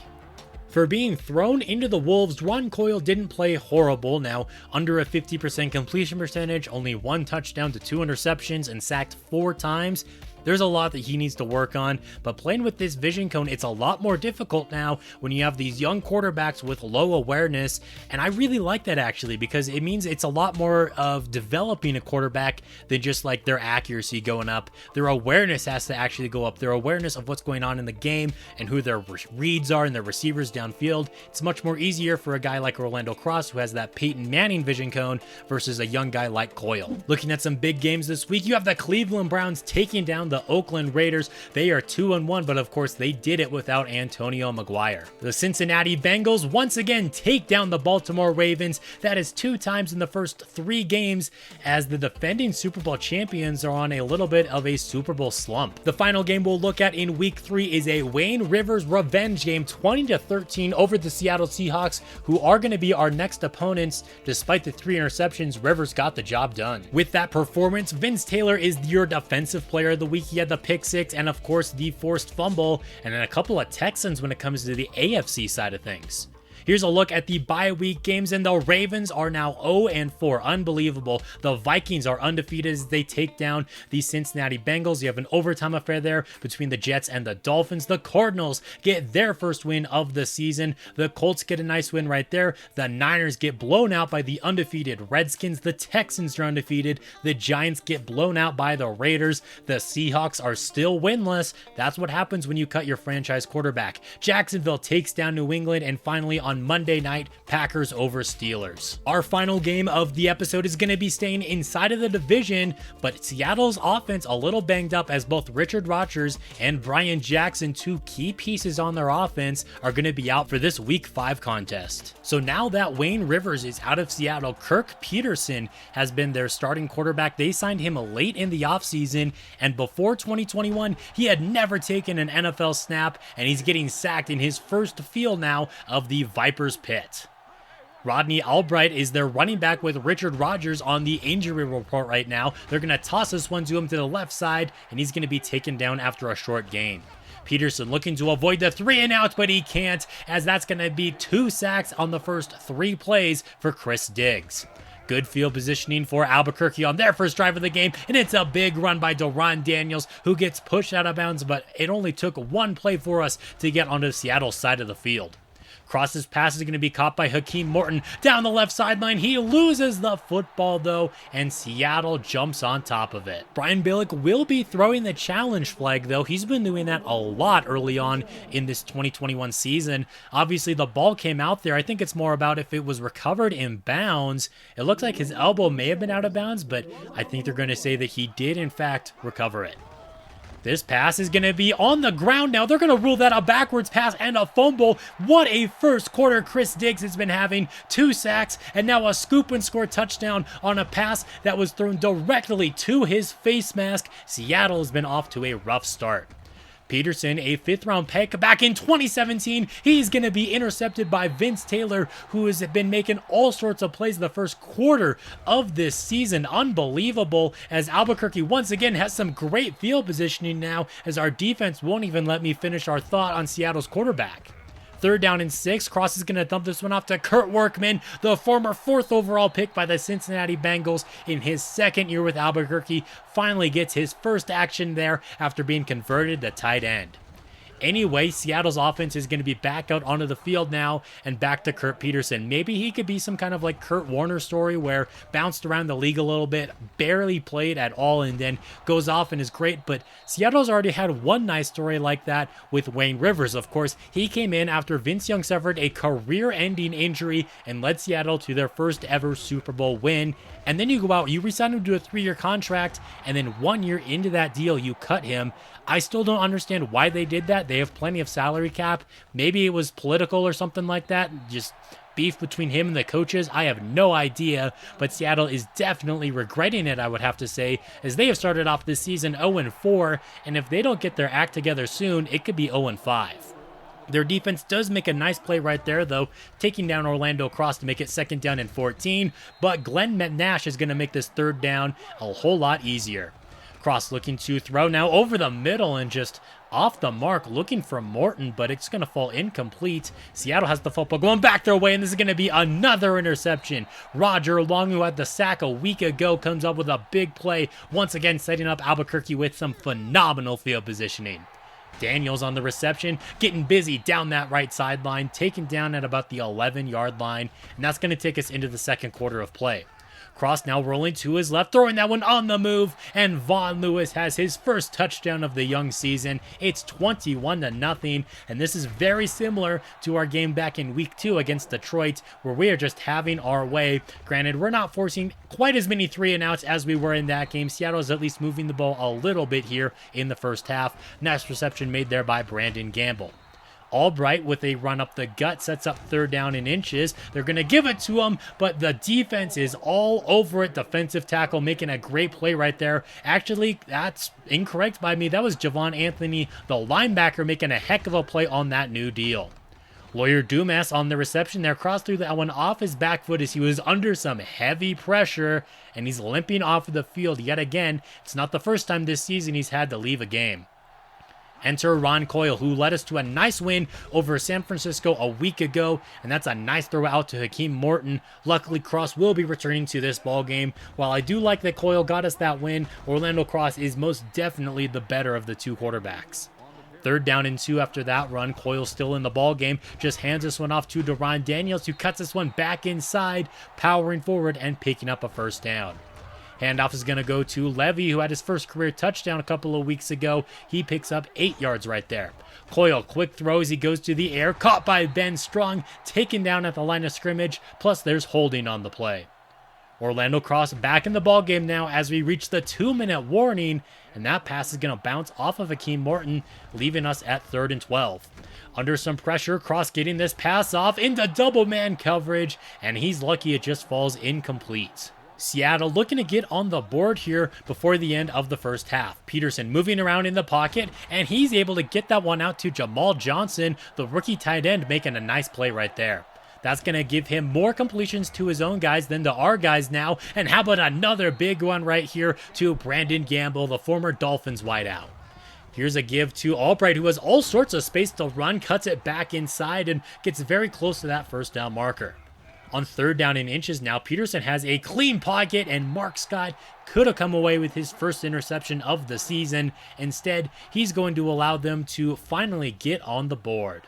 For being thrown into the Wolves, Ron Coyle didn't play horrible. Now, under a 50% completion percentage, only 1 touchdown to 2 interceptions, and sacked 4 times. There's a lot that he needs to work on, but playing with this vision cone, it's a lot more difficult now when you have these young quarterbacks with low awareness, and I really like that actually, because it means it's a lot more of developing a quarterback than just like their accuracy going up. Their awareness has to actually go up, their awareness of what's going on in the game and who their reads are and their receivers downfield. It's much more easier for a guy like Orlando Cross, who has that Peyton Manning vision cone, versus a young guy like Coyle. Looking at some big games this week, you have the Cleveland Browns taking down the Oakland Raiders. They are 2-1, but of course they did it without Antonio McGuire. The Cincinnati Bengals once again take down the Baltimore Ravens. That is 2 times in the first 3 games, as the defending Super Bowl champions are on a little bit of a Super Bowl slump. The final game we'll look at in week 3 is a Wayne Rivers revenge game, 20-13 over the Seattle Seahawks, who are going to be our next opponents. Despite the 3 interceptions, Rivers got the job done. With that performance, Vince Taylor is your defensive player of the week. He had the pick 6 and of course the forced fumble, and then a couple of Texans when it comes to the AFC side of things. Here's a look at the bye week games, and the Ravens are now 0-4. Unbelievable. The Vikings are undefeated as they take down the Cincinnati Bengals. You have an overtime affair there between the Jets and the Dolphins. The Cardinals get their first win of the season. The Colts get a nice win right there. The Niners get blown out by the undefeated Redskins. The Texans are undefeated. The Giants get blown out by the Raiders. The Seahawks are still winless. That's what happens when you cut your franchise quarterback. Jacksonville takes down New England, and finally on Monday night, Packers over Steelers. Our final game of the episode is going to be staying inside of the division, but Seattle's offense a little banged up, as both Richard Rodgers and Brian Jackson, 2 key pieces on their offense, are going to be out for this week 5 contest. So now that Wayne Rivers is out of Seattle, Kirk Peterson has been their starting quarterback. They signed him late in the offseason, and before 2021, he had never taken an NFL snap, and he's getting sacked in his first field now of the Vipers pit. Rodney Albright is their running back with Richard Rodgers on the injury report right now. They're going to toss this one to him to the left side, and he's going to be taken down after a short gain. Peterson looking to avoid the 3 and out, but he can't, as that's going to be 2 sacks on the first 3 plays for Chris Diggs. Good field positioning for Albuquerque on their first drive of the game, and it's a big run by Deron Daniels, who gets pushed out of bounds, but it only took 1 play for us to get onto Seattle's side of the field. Cross's pass is going to be caught by Hakeem Morton down the left sideline. He loses the football though, and Seattle jumps on top of it. Brian Billick will be throwing the challenge flag though. He's been doing that a lot early on in this 2021 season. Obviously the ball came out there. I think it's more about if it was recovered in bounds. It looks like his elbow may have been out of bounds, but I think they're going to say that he did in fact recover it. This pass is going to be on the ground now. They're going to rule that a backwards pass and a fumble. What a first quarter Chris Diggs has been having. 2 sacks and now a scoop and score touchdown on a pass that was thrown directly to his face mask. Seattle has been off to a rough start. Peterson, a 5th-round pick back in 2017. He's going to be intercepted by Vince Taylor, who has been making all sorts of plays in the first quarter of this season. Unbelievable, as Albuquerque once again has some great field positioning now, as our defense won't even let me finish our thought on Seattle's quarterback. 3rd down and 6. Cross is going to dump this one off to Kurt Workman, the former 4th overall pick by the Cincinnati Bengals in his 2nd year with Albuquerque. Finally gets his first action there after being converted to tight end. Anyway, Seattle's offense is going to be back out onto the field now and back to Kurt Peterson. Maybe he could be some kind of like Kurt Warner story where bounced around the league a little bit, barely played at all, and then goes off and is great. But Seattle's already had one nice story like that with Wayne Rivers. Of course, he came in after Vince Young suffered a career-ending injury and led Seattle to their first ever Super Bowl win. And then you go out, you re-sign him to a 3-year contract, and then 1 year into that deal, you cut him. I still don't understand why they did that. They have plenty of salary cap. Maybe it was political or something like that. Just beef between him and the coaches. I have no idea, but Seattle is definitely regretting it, I would have to say, as they have started off this season 0-4, and if they don't get their act together soon, it could be 0-5. Their defense does make a nice play right there, though, taking down Orlando Cross to make it 2nd down and 14, but Glenn Nash is going to make this 3rd down a whole lot easier. Cross looking to throw now over the middle and just off the mark, looking for Morton, but it's going to fall incomplete. Seattle has the football going back their way, and this is going to be another interception. Roger Long, who had the sack a week ago, comes up with a big play, once again setting up Albuquerque with some phenomenal field positioning. Daniels on the reception, getting busy down that right sideline, taken down at about the 11-yard line, and that's going to take us into the 2nd quarter of play. Cross now rolling to his left, throwing that one on the move, and Vaughn Lewis has his first touchdown of the young season. It's 21-0, and this is very similar to our game back in week 2 against Detroit, where we are just having our way. Granted, we're not forcing quite as many 3-and-outs as we were in that game. Seattle is at least moving the ball a little bit here in the first half. Nice reception made there by Brandon Gamble. Albright with a run up the gut sets up 3rd down and inches. They're going to give it to him, but the defense is all over it. Defensive tackle making a great play right there. Actually, that's incorrect by me. That was Javon Anthony, the linebacker, making a heck of a play on that new deal. Lawyer Dumas on the reception there, crossed through that one off his back foot as he was under some heavy pressure, and he's limping off of the field yet again. It's not the first time this season he's had to leave a game. Enter Ron Coyle, who led us to a nice win over San Francisco a week ago, and that's a nice throw out to Hakeem Morton. Luckily, Cross will be returning to this ball game. While I do like that Coyle got us that win, Orlando Cross is most definitely the better of the 2 quarterbacks. 3rd down and 2 after that run. Coyle still in the ball game, just hands this one off to Deron Daniels, who cuts this one back inside, powering forward and picking up a 1st down. Handoff is going to go to Levy, who had his first career touchdown a couple of weeks ago. He picks up 8 yards right there. Coyle, quick throws. He goes to the air, caught by Ben Strong, taken down at the line of scrimmage. Plus, there's holding on the play. Orlando Cross back in the ball game now as we reach the 2-minute warning, and that pass is going to bounce off of Hakeem Morton, leaving us at 3rd and 12. Under some pressure, Cross getting this pass off into double man coverage, and he's lucky it just falls incomplete. Seattle looking to get on the board here before the end of the first half. Peterson moving around in the pocket, and he's able to get that one out to Jamal Johnson, the rookie tight end, making a nice play right there. That's going to give him more completions to his own guys than to our guys now. And how about another big one right here to Brandon Gamble, the former Dolphins wideout. Here's a give to Albright, who has all sorts of space to run, cuts it back inside, and gets very close to that 1st down marker. On 3rd down and inches now, Peterson has a clean pocket, and Mark Scott could have come away with his first interception of the season. Instead, he's going to allow them to finally get on the board.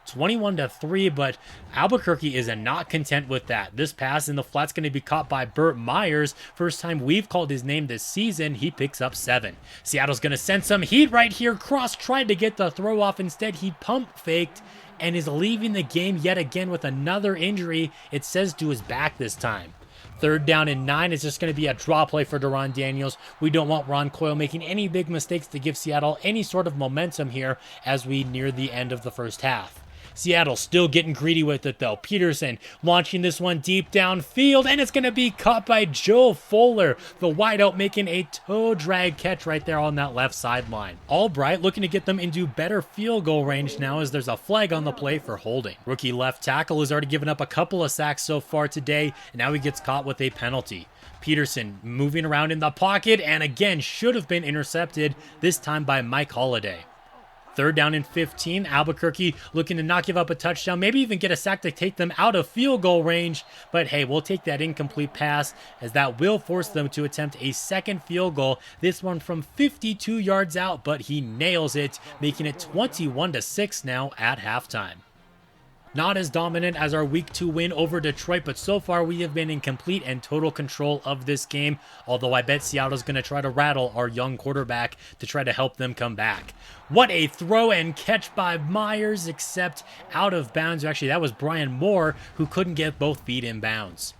21-3, but Albuquerque is not content with that. This pass in the flat's going to be caught by Burt Myers. First time we've called his name this season. He picks up 7. Seattle's going to send some heat right here. Cross tried to get the throw off. Instead, he pump faked and is leaving the game yet again with another injury. It says to his back this time. 3rd down and 9 is just going to be a draw play for Deron Daniels. We don't want Ron Coyle making any big mistakes to give Seattle any sort of momentum here as we near the end of the first half. Seattle still getting greedy with it though. Peterson launching this one deep downfield, and it's going to be caught by Joe Fuller, the wideout, making a toe drag catch right there on that left sideline. Albright looking to get them into better field goal range now as there's a flag on the play for holding. Rookie left tackle has already given up a couple of sacks so far today, and now he gets caught with a penalty. Peterson moving around in the pocket, and again should have been intercepted, this time by Mike Holliday. 3rd down and 15, Albuquerque looking to not give up a touchdown, maybe even get a sack to take them out of field goal range, but hey, we'll take that incomplete pass as that will force them to attempt a second field goal, this one from 52 yards out, but he nails it, making it 21-6 now at halftime. Not as dominant as our Week 2 win over Detroit, but so far we have been in complete and total control of this game, although I bet Seattle's going to try to rattle our young quarterback to try to help them come back. What a throw and catch by Myers, except out of bounds. Actually, that was Brian Moore who couldn't get both feet in bounds.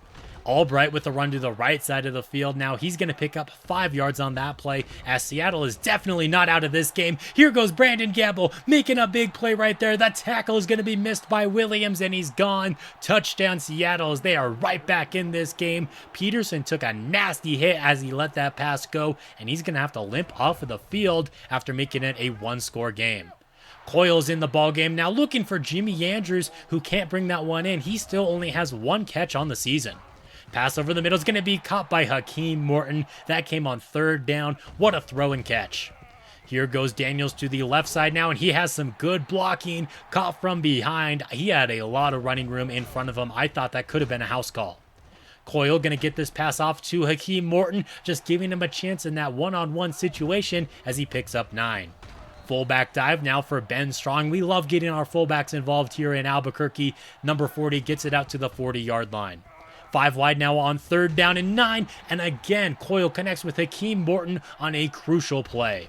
Albright with a run to the right side of the field. Now he's going to pick up 5 yards on that play, as Seattle is definitely not out of this game. Here goes Brandon Gamble making a big play right there. That tackle is going to be missed by Williams, and he's gone. Touchdown Seattle, as they are right back in this game. Peterson took a nasty hit as he let that pass go, and he's going to have to limp off of the field after making it a 1-score game. Coyle's in the ballgame now, looking for Jimmy Andrews, who can't bring that one in. He still only has 1 catch on the season. Pass over the middle is going to be caught by Hakeem Morton. That came on 3rd down. What a throw and catch. Here goes Daniels to the left side now, and he has some good blocking. Caught from behind. He had a lot of running room in front of him. I thought that could have been a house call. Coyle going to get this pass off to Hakeem Morton, just giving him a chance in that one-on-one situation as he picks up 9. Fullback dive now for Ben Strong. We love getting our fullbacks involved here in Albuquerque. Number 40 gets it out to the 40-yard line. 5 wide now on 3rd down and 9, and again, Coyle connects with Hakeem Morton on a crucial play.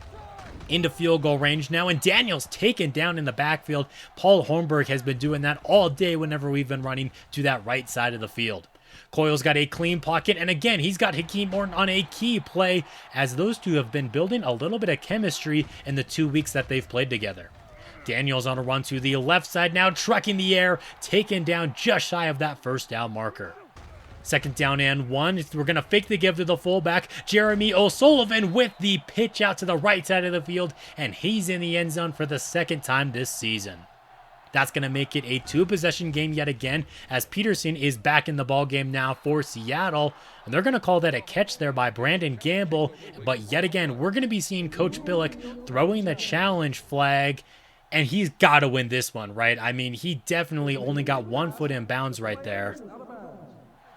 Into field goal range now, and Daniels taken down in the backfield. Paul Hornberg has been doing that all day whenever we've been running to that right side of the field. Coyle's got a clean pocket, and again, he's got Hakeem Morton on a key play, as those two have been building a little bit of chemistry in the 2 weeks that they've played together. Daniels on a run to the left side now, trucking the air, taken down just shy of that 1st down marker. 2nd down and 1. We're going to fake the give to the fullback, Jeremy O'Sullivan, with the pitch out to the right side of the field, and he's in the end zone for the 2nd time this season. That's going to make it a 2-possession game yet again, as Peterson is back in the ball game now for Seattle, and they're going to call that a catch there by Brandon Gamble, but yet again, we're going to be seeing Coach Billick throwing the challenge flag, and he's got to win this one, right? I mean, he definitely only got 1 foot in bounds right there.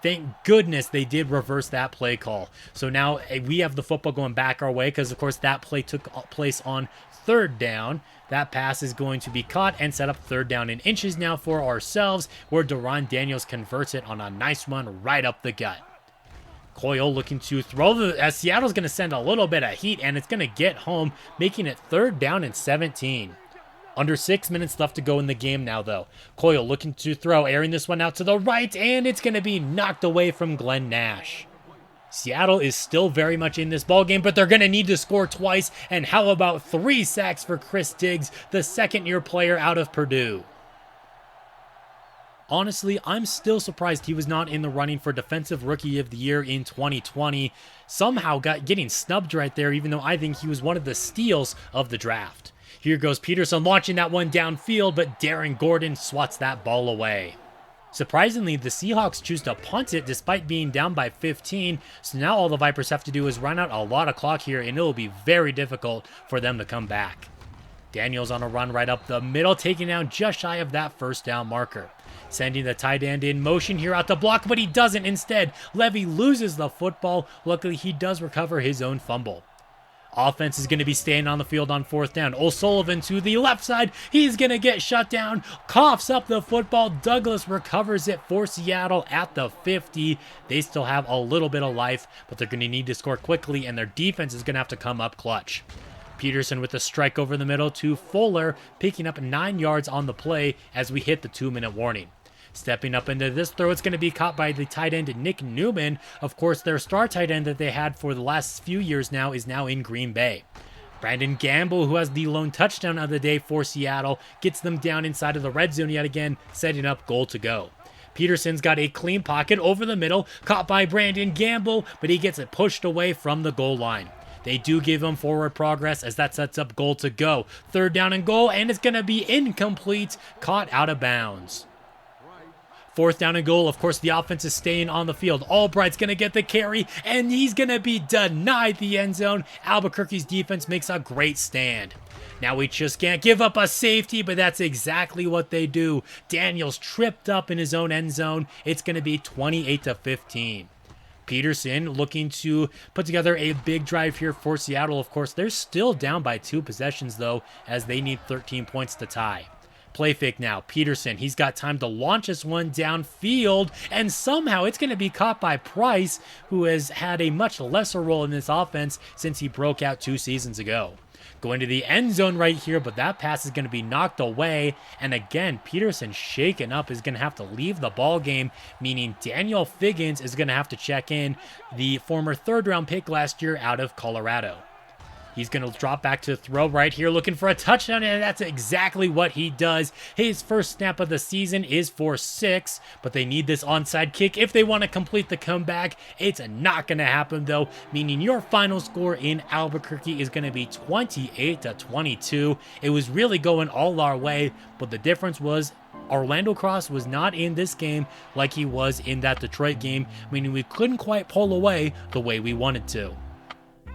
Thank goodness they did reverse that play call. So now we have the football going back our way because, of course, that play took place on 3rd down. That pass is going to be caught and set up 3rd down and inches now for ourselves, where Deron Daniels converts it on a nice one right up the gut. Coyle looking to throw, as Seattle's going to send a little bit of heat, and it's going to get home, making it 3rd down and 17. Under 6 minutes left to go in the game now, though. Coyle looking to throw, airing this one out to the right, and it's going to be knocked away from Glenn Nash. Seattle is still very much in this ballgame, but they're going to need to score twice, and how about 3 sacks for Chris Diggs, the 2nd-year player out of Purdue? Honestly, I'm still surprised he was not in the running for Defensive Rookie of the Year in 2020. Somehow getting snubbed right there, even though I think he was one of the steals of the draft. Here goes Peterson launching that one downfield, but Darren Gordon swats that ball away. Surprisingly, the Seahawks choose to punt it despite being down by 15, so now all the Vipers have to do is run out a lot of clock here, and it will be very difficult for them to come back. Daniels on a run right up the middle, taking down just shy of that 1st down marker. Sending the tight end in motion here out the block, but he doesn't. Instead, Levy loses the football. Luckily, he does recover his own fumble. Offense is going to be staying on the field on 4th down. O'Sullivan to the left side. He's going to get shut down. Coughs up the football. Douglas recovers it for Seattle at the 50. They still have a little bit of life, but they're going to need to score quickly, and their defense is going to have to come up clutch. Peterson with a strike over the middle to Fuller, picking up 9 yards on the play as we hit the 2-minute warning. Stepping up into this throw, it's going to be caught by the tight end Nick Newman. Of course, their star tight end that they had for the last few years now is now in Green Bay. Brandon Gamble, who has the lone touchdown of the day for Seattle, gets them down inside of the red zone yet again, setting up goal to go. Peterson's got a clean pocket over the middle, caught by Brandon Gamble, but he gets it pushed away from the goal line. They do give him forward progress as that sets up goal to go. 3rd down and goal, and it's going to be incomplete, caught out of bounds. 4th down and goal. Of course, the offense is staying on the field. Albright's going to get the carry, and he's going to be denied the end zone. Albuquerque's defense makes a great stand. Now we just can't give up a safety, but that's exactly what they do. Daniels tripped up in his own end zone. It's going to be 28-15. Peterson looking to put together a big drive here for Seattle. Of course, they're still down by 2 possessions, though, as they need 13 points to tie. Play fake now. Peterson, he's got time to launch this one downfield, and somehow it's going to be caught by Price, who has had a much lesser role in this offense since he broke out 2 seasons ago. Going to the end zone right here, but that pass is going to be knocked away, and again, Peterson shaken up is going to have to leave the ball game, meaning Daniel Figgins is going to have to check in, the former 3rd-round pick last year out of Colorado. He's going to drop back to throw right here, looking for a touchdown, and that's exactly what he does. His first snap of the season is for 6, but they need this onside kick if they want to complete the comeback. It's not going to happen, though, meaning your final score in Albuquerque is going to be 28-22. It was really going all our way, but the difference was Orlando Cross was not in this game like he was in that Detroit game, meaning we couldn't quite pull away the way we wanted to.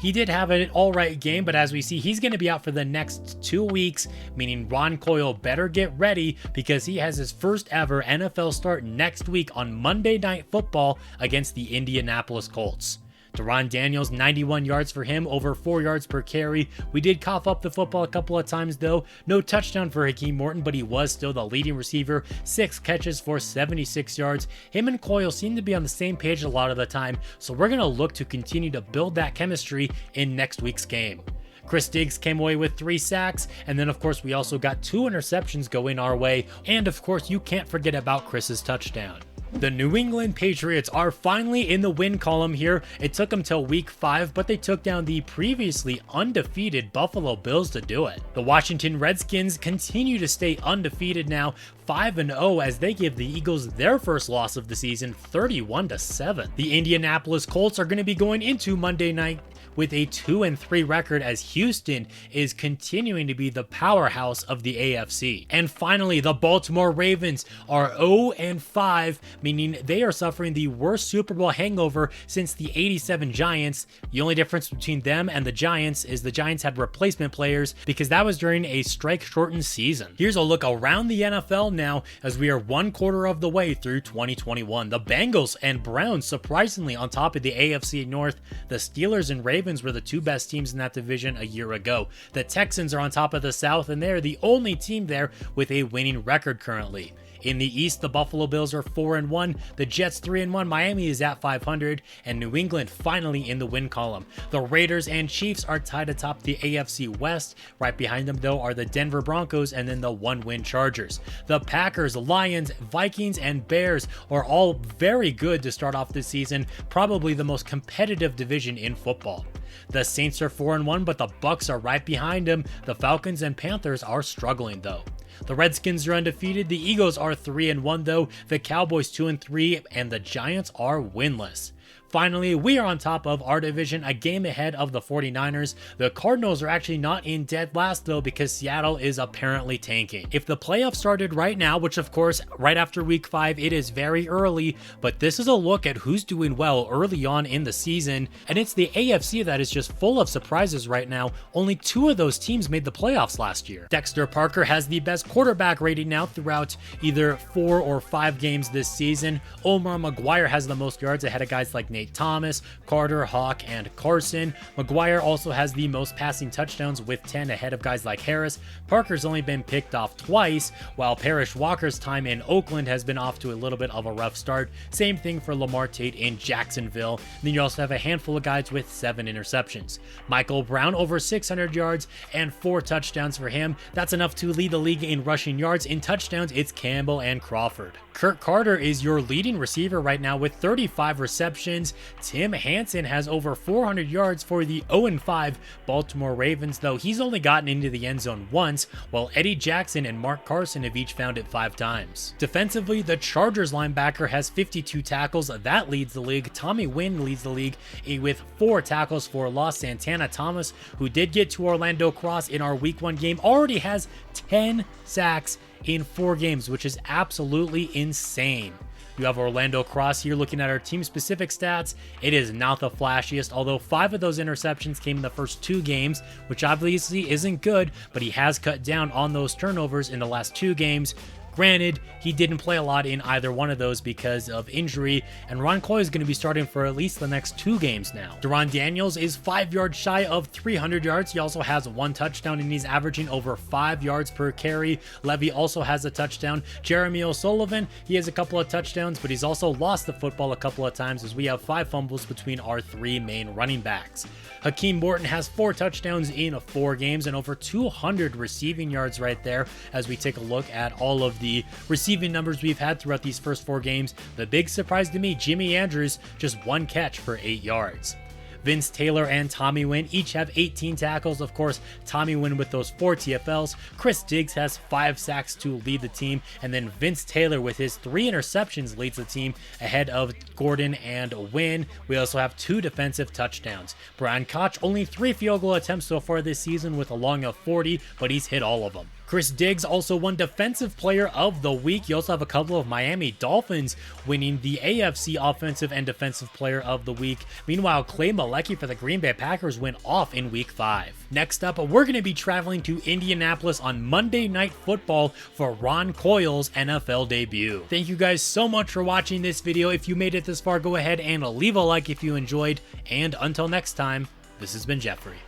He did have an all-right game, but as we see, he's going to be out for the next 2 weeks, meaning Ron Coyle better get ready because he has his first ever NFL start next week on Monday Night Football against the Indianapolis Colts. Deron Daniels, 91 yards for him, over 4 yards per carry. We did cough up the football a couple of times, though. No touchdown for Hakeem Morton, but he was still the leading receiver. 6 catches for 76 yards. Him and Coyle seem to be on the same page a lot of the time, so we're going to look to continue to build that chemistry in next week's game. Chris Diggs came away with 3 sacks, and then of course we also got 2 interceptions going our way, and of course you can't forget about Chris's touchdown. The New England Patriots are finally in the win column here. It took them till week 5, but they took down the previously undefeated Buffalo Bills to do it. The Washington Redskins continue to stay undefeated now, 5-0 as they give the Eagles their first loss of the season, 31-7. The Indianapolis Colts are going to be going into Monday night with a 2-3 record as Houston is continuing to be the powerhouse of the AFC. And finally, the Baltimore Ravens are 0-5, meaning they are suffering the worst Super Bowl hangover since the '87 Giants. The only difference between them and the Giants is the Giants had replacement players because that was during a strike-shortened season. Here's a look around the NFL now as we are 1/4 of the way through 2021. The Bengals and Browns surprisingly on top of the AFC North. The Steelers and Ravens were the 2 best teams in that division a year ago. The Texans are on top of the South, and they're the only team there with a winning record currently. In the East, the Buffalo Bills are 4-1, the Jets 3-1, Miami is at 500, and New England finally in the win column. The Raiders and Chiefs are tied atop the AFC West. Right behind them, though, are the Denver Broncos and then the 1-win Chargers. The Packers, Lions, Vikings, and Bears are all very good to start off this season, probably the most competitive division in football. The Saints are 4-1, but the Bucs are right behind them. The Falcons and Panthers are struggling, though. The Redskins are undefeated. The Eagles are 3-1, though. The Cowboys 2-3, and the Giants are winless. Finally, we are on top of our division, a game ahead of the 49ers. The Cardinals are actually not in dead last, though, because Seattle is apparently tanking. If the playoffs started right now, which of course, right after week 5, it is very early, but this is a look at who's doing well early on in the season, and it's the AFC that is just full of surprises right now. Only 2 of those teams made the playoffs last year. Dexter Parker has the best quarterback rating now throughout either 4 or 5 games this season. Omar McGuire has the most yards ahead of guys like like Nate Thomas, Carter, Hawk, and Carson. McGuire also has the most passing touchdowns with 10 ahead of guys like Harris. Parker's only been picked off twice, while Parrish Walker's time in Oakland has been off to a little bit of a rough start. Same thing for Lamar Tate in Jacksonville. And then you also have a handful of guys with 7 interceptions. Michael Brown over 600 yards and 4 touchdowns for him. That's enough to lead the league in rushing yards. In touchdowns, it's Campbell and Crawford. Kirk Carter is your leading receiver right now with 35 receptions. Tim Hansen has over 400 yards for the 0-5 Baltimore Ravens, though he's only gotten into the end zone once, while Eddie Jackson and Mark Carson have each found it 5 times. Defensively, the Chargers linebacker has 52 tackles. That leads the league. Tommy Wynn leads the league with 4 tackles for loss. Santana Thomas, who did get to Orlando Cross in our Week 1 game, already has 10 sacks in 4 games, which is absolutely insane. You have Orlando Cross here looking at our team-specific stats. It is not the flashiest, although 5 of those interceptions came in the first 2 games, which obviously isn't good, but he has cut down on those turnovers in the last 2 games. Granted, he didn't play a lot in either one of those because of injury, and Ron Coy is going to be starting for at least the next 2 games now. Deron Daniels is 5 yards shy of 300 yards. He also has 1 touchdown, and he's averaging over 5 yards per carry. Levy also has a touchdown. Jeremy O'Sullivan, he has a couple of touchdowns, but he's also lost the football a couple of times as we have 5 fumbles between our 3 main running backs. Hakeem Morton has 4 touchdowns in 4 games and over 200 receiving yards right there as we take a look at all of the receiving numbers we've had throughout these first 4 games. The big surprise to me, Jimmy Andrews, just 1 catch for 8 yards. Vince Taylor and Tommy Wynn each have 18 tackles. Of course, Tommy Wynn with those 4 TFLs. Chris Diggs has 5 sacks to lead the team. And then Vince Taylor with his 3 interceptions leads the team ahead of Gordon and Wynn. We also have 2 defensive touchdowns. Brian Koch, only 3 field goal attempts so far this season with a long of 40, but he's hit all of them. Chris Diggs also won Defensive Player of the Week. You also have a couple of Miami Dolphins winning the AFC Offensive and Defensive Player of the Week. Meanwhile, Clay Malecki for the Green Bay Packers went off in Week 5. Next up, we're going to be traveling to Indianapolis on Monday Night Football for Ron Coyle's NFL debut. Thank you guys so much for watching this video. If you made it this far, go ahead and leave a like if you enjoyed. And until next time, this has been Jeffrey.